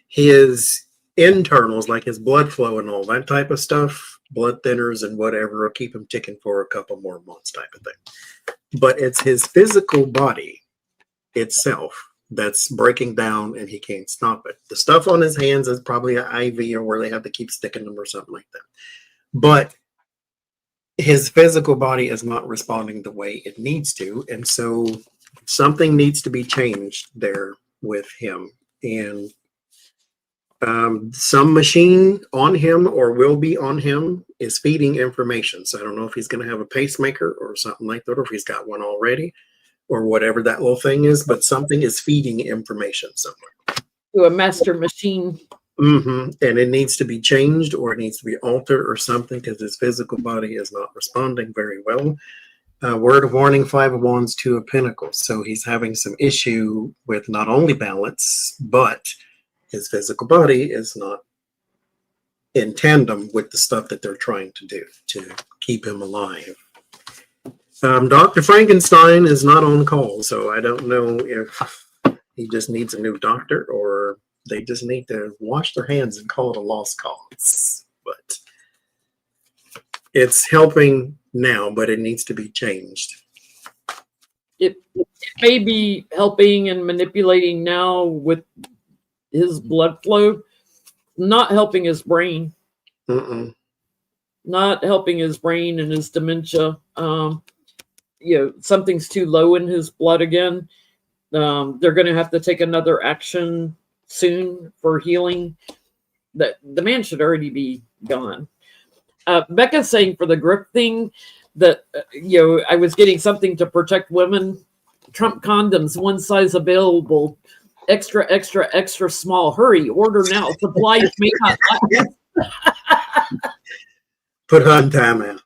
His internals, like his blood flow and all that type of stuff, blood thinners and whatever, will keep him ticking for a couple more months type of thing. But it's his physical body itself that's breaking down and he can't stop it. The stuff on his hands is probably an IV or where they have to keep sticking them or something like that. But his physical body is not responding the way it needs to. And so something needs to be changed there with him. And some machine on him or will be on him is feeding information. So I don't know if he's going to have a pacemaker or something like that, or if he's got one already or whatever that little thing is, but something is feeding information somewhere. To a master machine. Mm-hmm. And it needs to be changed or it needs to be altered or something because his physical body is not responding very well. Word of warning, 5 of Wands, 2 of Pentacles. So he's having some issue with not only balance, but his physical body is not in tandem with the stuff that they're trying to do to keep him alive. Dr. Frankenstein is not on call, so I don't know if he just needs a new doctor or they just need to wash their hands and call it a lost cause. But it's helping now, but it needs to be changed. It may be helping and manipulating now with his blood flow, not helping his brain. Mm-mm. Not helping his brain and his dementia. Something's too low in his blood again. They're going to have to take another action soon for healing. That the man should already be gone. Becca's saying for the grifting that I was getting something to protect women. Trump condoms, one size available, extra, extra, extra small. Hurry, order now. Supplies may not last. Put her on timeout.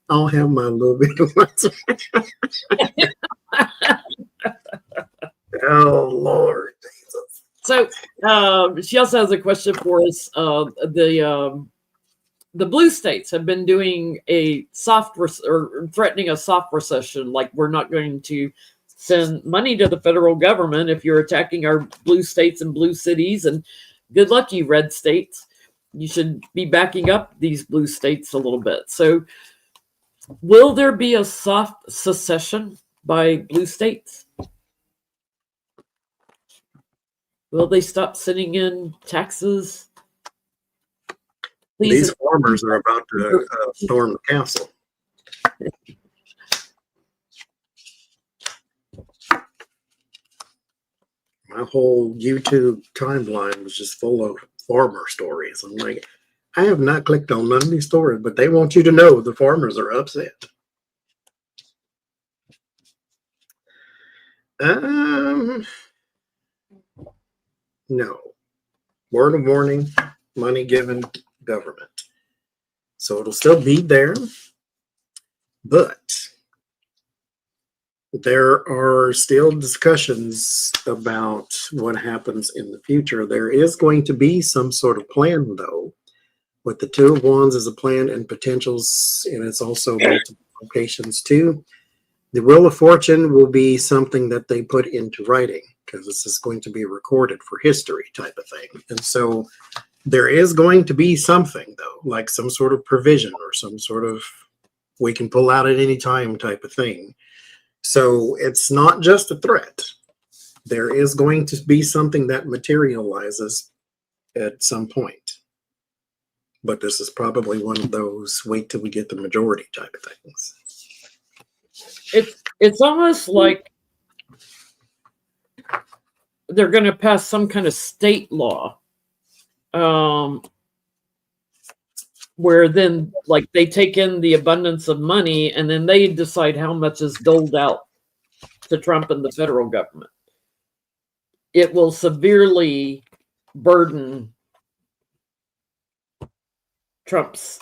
I'll have my little bit of Oh, Lord. So she also has a question for us. The blue states have been doing a or threatening a soft recession, like we're not going to send money to the federal government if you're attacking our blue states and blue cities, and good luck, you red states. You should be backing up these blue states a little bit. So will there be a soft secession by blue states? Will they stop sending in taxes? Please. These farmers are about to storm the castle. My whole YouTube timeline was just full of farmer stories. I'm like, I have not clicked on none of these stories, but they want you to know the farmers are upset. No. Word of warning, money given, government. So it'll still be there, but there are still discussions about what happens in the future. There is going to be some sort of plan, though, with the Two of Wands as a plan and potentials, and it's also multiple locations too. The Wheel of Fortune will be something that they put into writing because this is going to be recorded for history type of thing. And so there is going to be something, though, like some sort of provision or some sort of we can pull out at any time type of thing. So it's not just a threat. There is going to be something that materializes at some point. But this is probably one of those wait till we get the majority type of things. It's almost like they're going to pass some kind of state law, where then like they take in the abundance of money and then they decide how much is doled out to Trump and the federal government. It will severely burden Trump's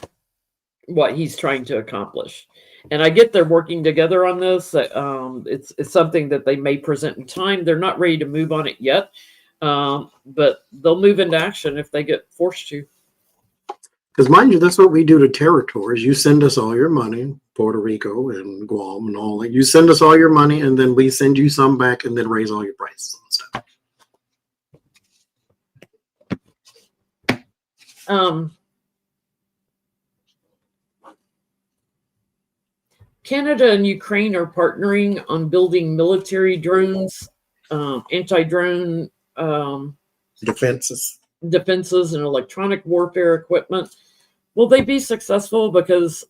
what he's trying to accomplish. And I get they're working together on this. It's something that they may present in time. They're not ready to move on it yet, but they'll move into action if they get forced to. Because mind you, that's what we do to territories. You send us all your money, Puerto Rico and Guam and all that. You send us all your money, and then we send you some back, and then raise all your prices and stuff. Canada and Ukraine are partnering on building military drones, anti-drone defenses and electronic warfare equipment. Will they be successful? Because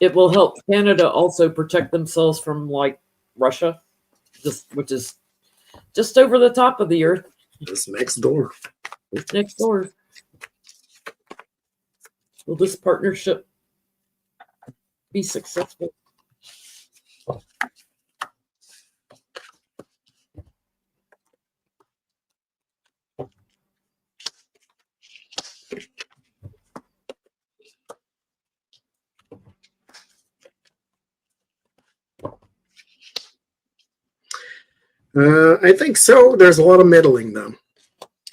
it will help Canada also protect themselves from like Russia, which is just over the top of the earth. Just next door. Next door. Will this partnership be successful? I think so. There's a lot of meddling, though.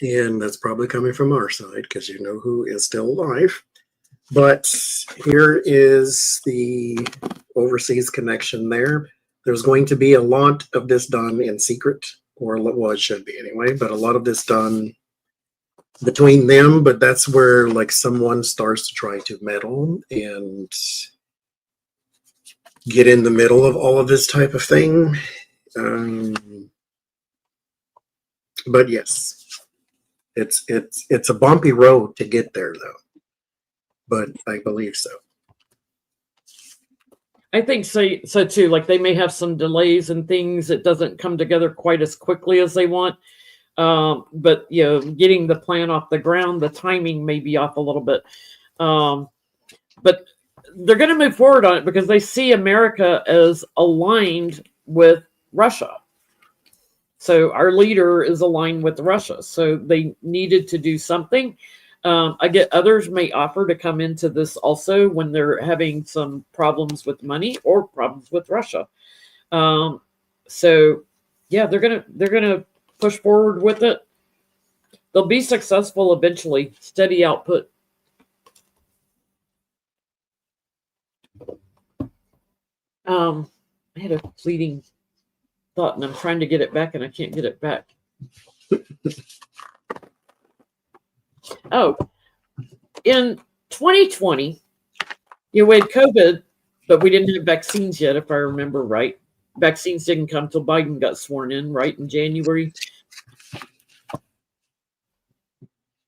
And that's probably coming from our side because you know who is still alive. But here is the overseas connection there. There's going to be a lot of this done in secret, or well, it should be anyway, but a lot of this done between them. But that's where like someone starts to try to meddle and get in the middle of all of this type of thing. But yes, it's a bumpy road to get there, though. But I believe so. I think so too. Like they may have some delays and things. It doesn't come together quite as quickly as they want. But you know, getting the plan off the ground, the timing may be off a little bit. But they're going to move forward on it because they see America as aligned with Russia. So our leader is aligned with Russia. So they needed to do something. I get others may offer to come into this also when they're having some problems with money or problems with Russia. So yeah, they're gonna push forward with it. They'll be successful eventually. Steady output. I had a fleeting thought and I'm trying to get it back and I can't get it back. Oh, in 2020, you know, we had COVID, but we didn't have vaccines yet, if I remember right. Vaccines didn't come till Biden got sworn in, right, in January.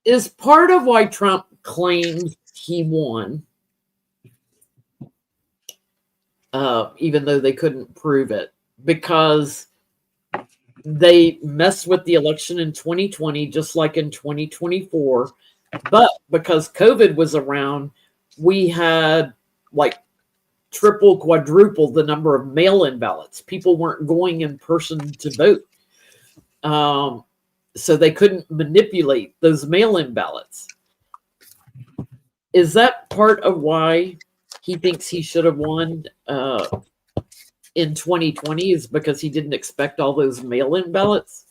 Is part of why Trump claimed he won, even though they couldn't prove it, because they messed with the election in 2020, just like in 2024. But because COVID was around, we had like triple, quadruple the number of mail-in ballots. People weren't going in person to vote. so they couldn't manipulate those mail-in ballots. Is that part of why he thinks he should have won in 2020, is because he didn't expect all those mail-in ballots?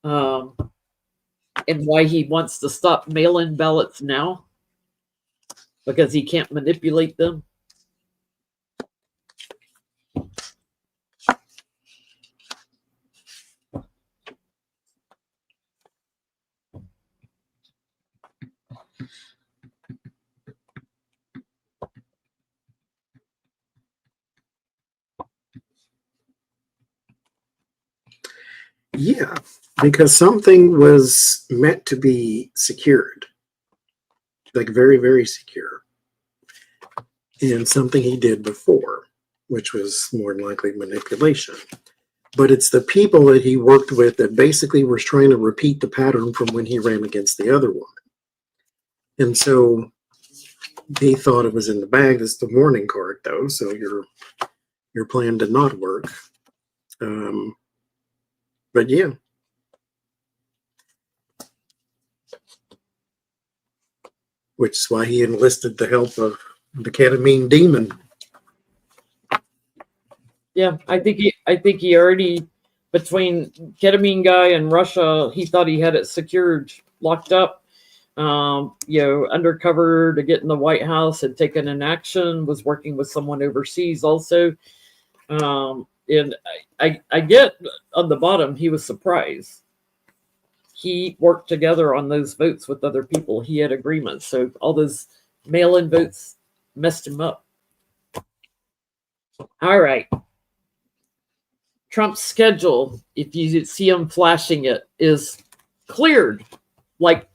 And why he wants to stop mail-in ballots now? Because he can't manipulate them? Yeah, because something was meant to be secured, like very, very secure. And something he did before, which was more than likely manipulation. But it's the people that he worked with that basically was trying to repeat the pattern from when he ran against the other woman. And so he thought it was in the bag. That's the warning card, though. So your plan did not work. But yeah. Which is why he enlisted the help of the ketamine demon. Yeah, I think he already, between ketamine guy and Russia, he thought he had it secured, locked up, undercover to get in the White House, had taken an action, was working with someone overseas also. And I get on the bottom, he was surprised. He worked together on those votes with other people. He had agreements. So all those mail-in votes messed him up. All right. Trump's schedule, if you see him flashing it, is cleared. Like,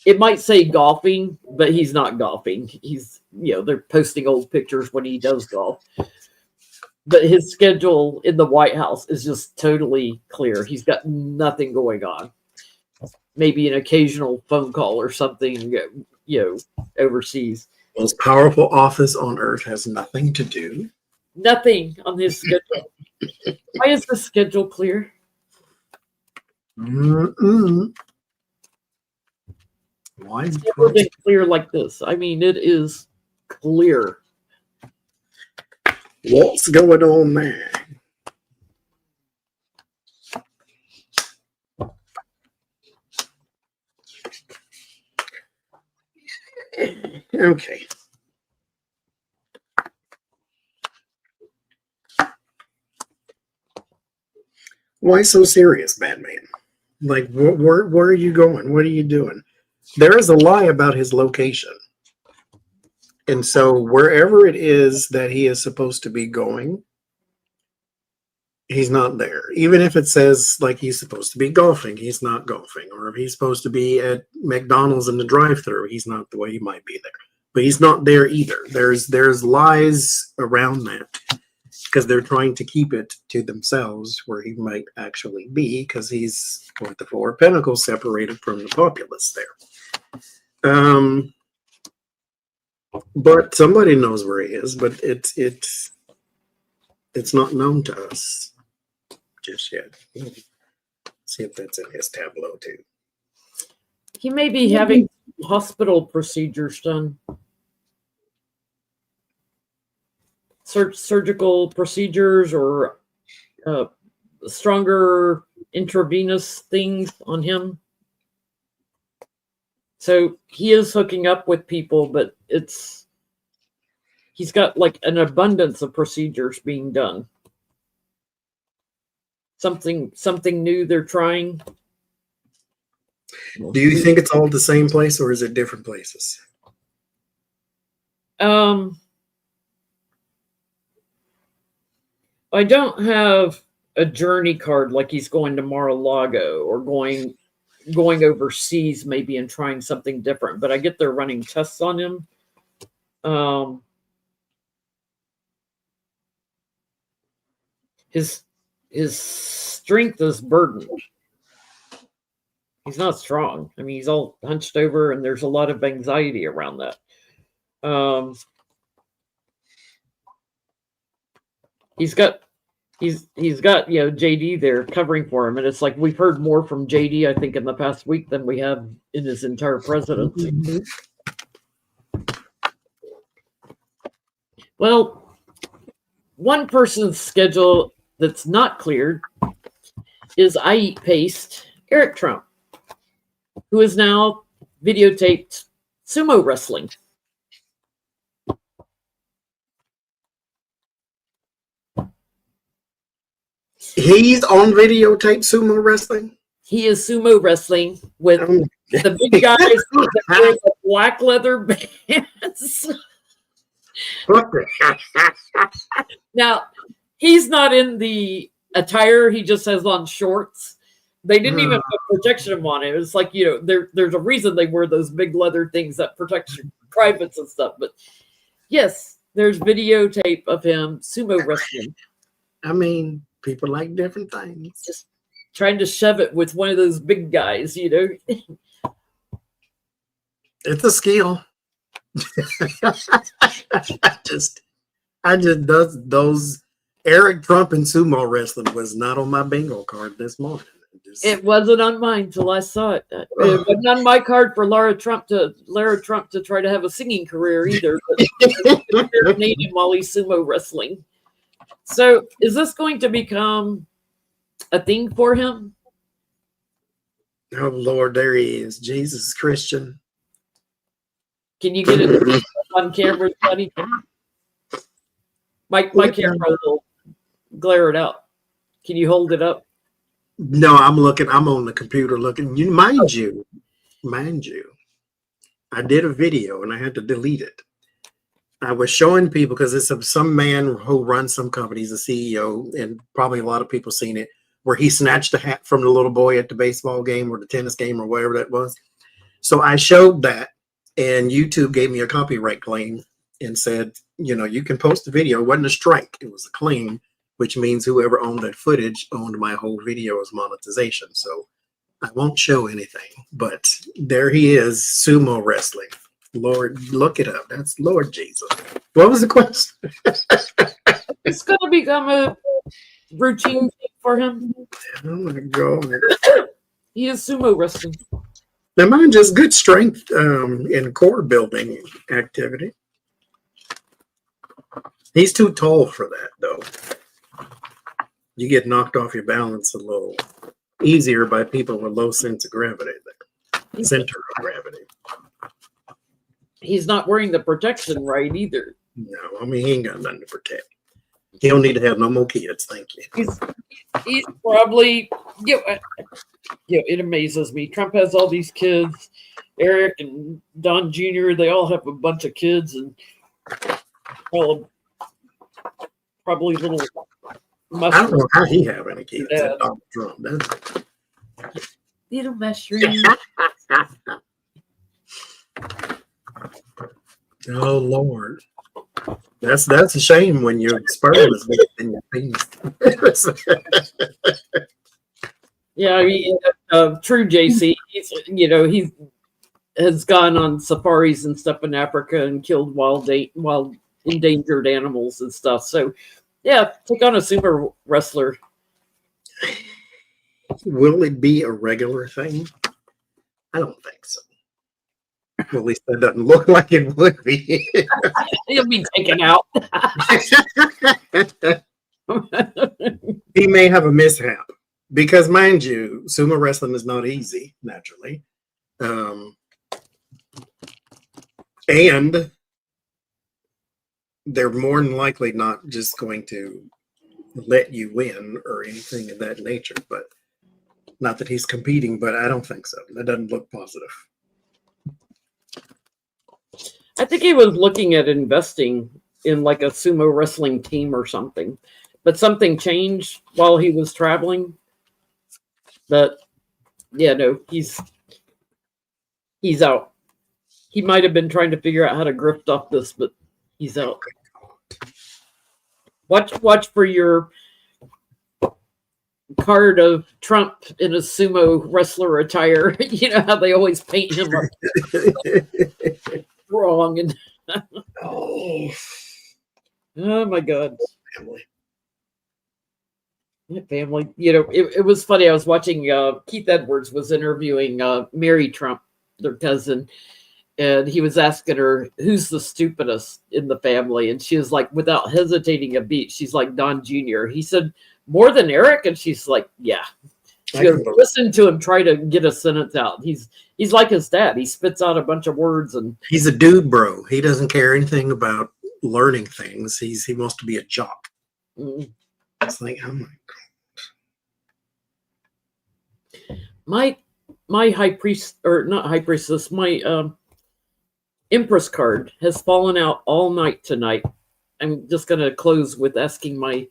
it might say golfing, but he's not golfing. He's, they're posting old pictures when he does golf. But his schedule in the White House is just totally clear. He's got nothing going on. Maybe an occasional phone call or something, overseas. Most powerful office on earth has nothing to do. Nothing on his schedule. Why is the schedule clear? Mm-mm. Why is it's never been clear like this? I mean, it is clear. What's going on there? Okay. Why so serious, Batman? Like, where are you going? What are you doing? There is a lie about his location. And so wherever it is that he is supposed to be going, he's not there. Even if it says like he's supposed to be golfing, he's not golfing. Or if he's supposed to be at McDonald's in the drive-thru, he's not the way he might be there. But he's not there either. There's lies around that because they're trying to keep it to themselves where he might actually be, because he's with the Four of Pentacles separated from the populace there. But somebody knows where he is, but it's not known to us just yet. See if that's in his tableau too. He may be having hospital procedures done. Surgical procedures or stronger intravenous things on him. So he is hooking up with people, but he's got like an abundance of procedures being done. Something new they're trying. Do you think it's all the same place, or is it different places? I don't have a journey card like he's going to Mar-a-Lago or going overseas maybe and trying something different, but I get they're running tests on him. His strength is burdened. He's not strong. I mean, he's all hunched over and there's a lot of anxiety around that. He's got he's got JD there covering for him, and it's like we've heard more from JD, I think, in the past week than we have in his entire presidency. Mm-hmm. Well, one person's schedule that's not cleared is I Eat Paste, Eric Trump, who is now videotaped sumo wrestling. He's on videotape sumo wrestling. He is sumo wrestling with the big guys that wear the black leather bands. Now, he's not in the attire. He just has on shorts. They didn't even put protection on it. It's like, there's a reason they wear those big leather things that protect your privates and stuff. But yes, there's videotape of him sumo wrestling. I mean, people like different things. Just trying to shove it with one of those big guys, It's a skill. I just those Eric Trump and sumo wrestling was not on my bingo card this morning. It wasn't on mine till I saw it. It wasn't on my card for Lara Trump to try to have a singing career either. But serenade him while he's sumo wrestling. So, is this going to become a thing for him? Oh Lord, there he is. Jesus Christian. Can you get it on camera, buddy? My camera will glare it out. Can you hold it up? No, I'm looking. I'm on the computer looking. Mind you, I did a video and I had to delete it. I was showing people because it's some man who runs some company. He's a CEO, and probably a lot of people seen it, where he snatched a hat from the little boy at the baseball game or the tennis game or whatever that was. So I showed that, and YouTube gave me a copyright claim and said, you can post the video. It wasn't a strike. It was a claim, which means whoever owned that footage owned my whole video as monetization. So I won't show anything, but there he is, sumo wrestling. Lord, look it up. That's Lord Jesus. What was the question? It's going to become a routine thing for him. Oh my God. He is sumo wrestling. Now, mine just good strength in core building activity. He's too tall for that, though. You get knocked off your balance a little easier by people with low sense of gravity. Center of gravity. He's not wearing the protection right either. No, I mean, he ain't got nothing to protect. He don't need to have no more kids. Thank you. He's probably, it amazes me. Trump has all these kids. Eric and Don Jr., they all have a bunch of kids, and all probably little mushrooms. I don't know how he have any kids. Donald Trump. Little mushrooms. Oh Lord, that's a shame when your sperm is bigger than your penis. Yeah, I mean, true, JC. He has gone on safaris and stuff in Africa and killed wild endangered animals and stuff. So, yeah, take on a sumo wrestler. Will it be a regular thing? I don't think so. Well, at least that doesn't look like it would be. He'll be taken out. He may have a mishap because, mind you, sumo wrestling is not easy, naturally. And they're more than likely not just going to let you win or anything of that nature. But not that he's competing, but I don't think so. That doesn't look positive. I think he was looking at investing in like a sumo wrestling team or something, but something changed while he was traveling. But yeah, no, he's out. He might have been trying to figure out how to grift off this, but he's out. Watch for your card of Trump in a sumo wrestler attire. You know how they always paint him up wrong and oh my God. Family. family. It was funny. I was watching Keith Edwards was interviewing Mary Trump, their cousin, and he was asking her who's the stupidest in the family, and she was like, without hesitating a beat, she's like Don Jr. He said, more than Eric, and she's like, yeah. She goes, listen to him try to get a sentence out. He's like his dad. He spits out a bunch of words, and he's a dude, bro. He doesn't care anything about learning things. He wants to be a jock. It's like, oh my God. My high priest, or not high priestess, my Empress card has fallen out all night tonight. I'm just going to close with asking my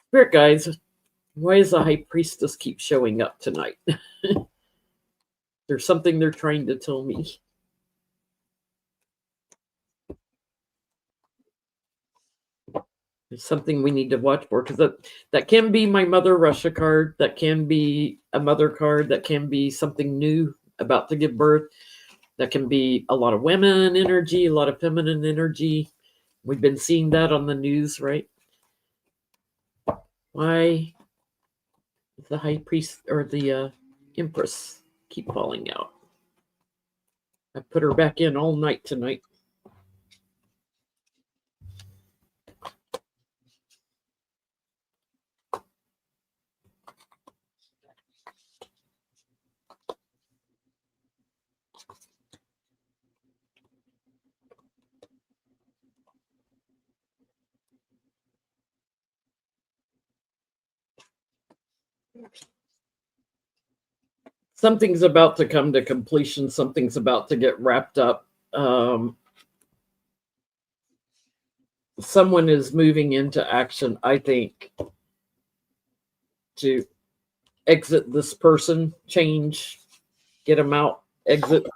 spirit guides, why does the high priestess keep showing up tonight? There's something they're trying to tell me. There's something we need to watch for, because that can be my Mother Russia card. That can be a mother card. That can be something new about to give birth. That can be a lot of women energy, a lot of feminine energy. We've been seeing that on the news, right? Why does the high priest or the Empress keep falling out? I put her back in all night tonight. Something's about to come to completion. Something's about to get wrapped up. Someone is moving into action, I think, to exit this person, change, get them out, exit.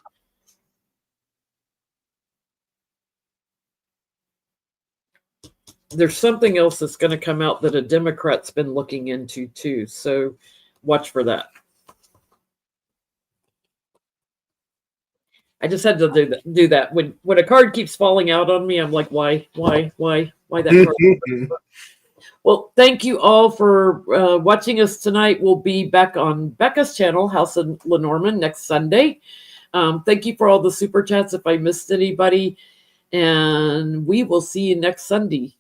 There's something else that's going to come out that a Democrat's been looking into too. So watch for that. I just had to do that. When a card keeps falling out on me, I'm like, why that card? Well, thank you all for watching us tonight. We'll be back on Becca's channel, House of Lenormand, next Sunday. Thank you for all the super chats if I missed anybody. And we will see you next Sunday.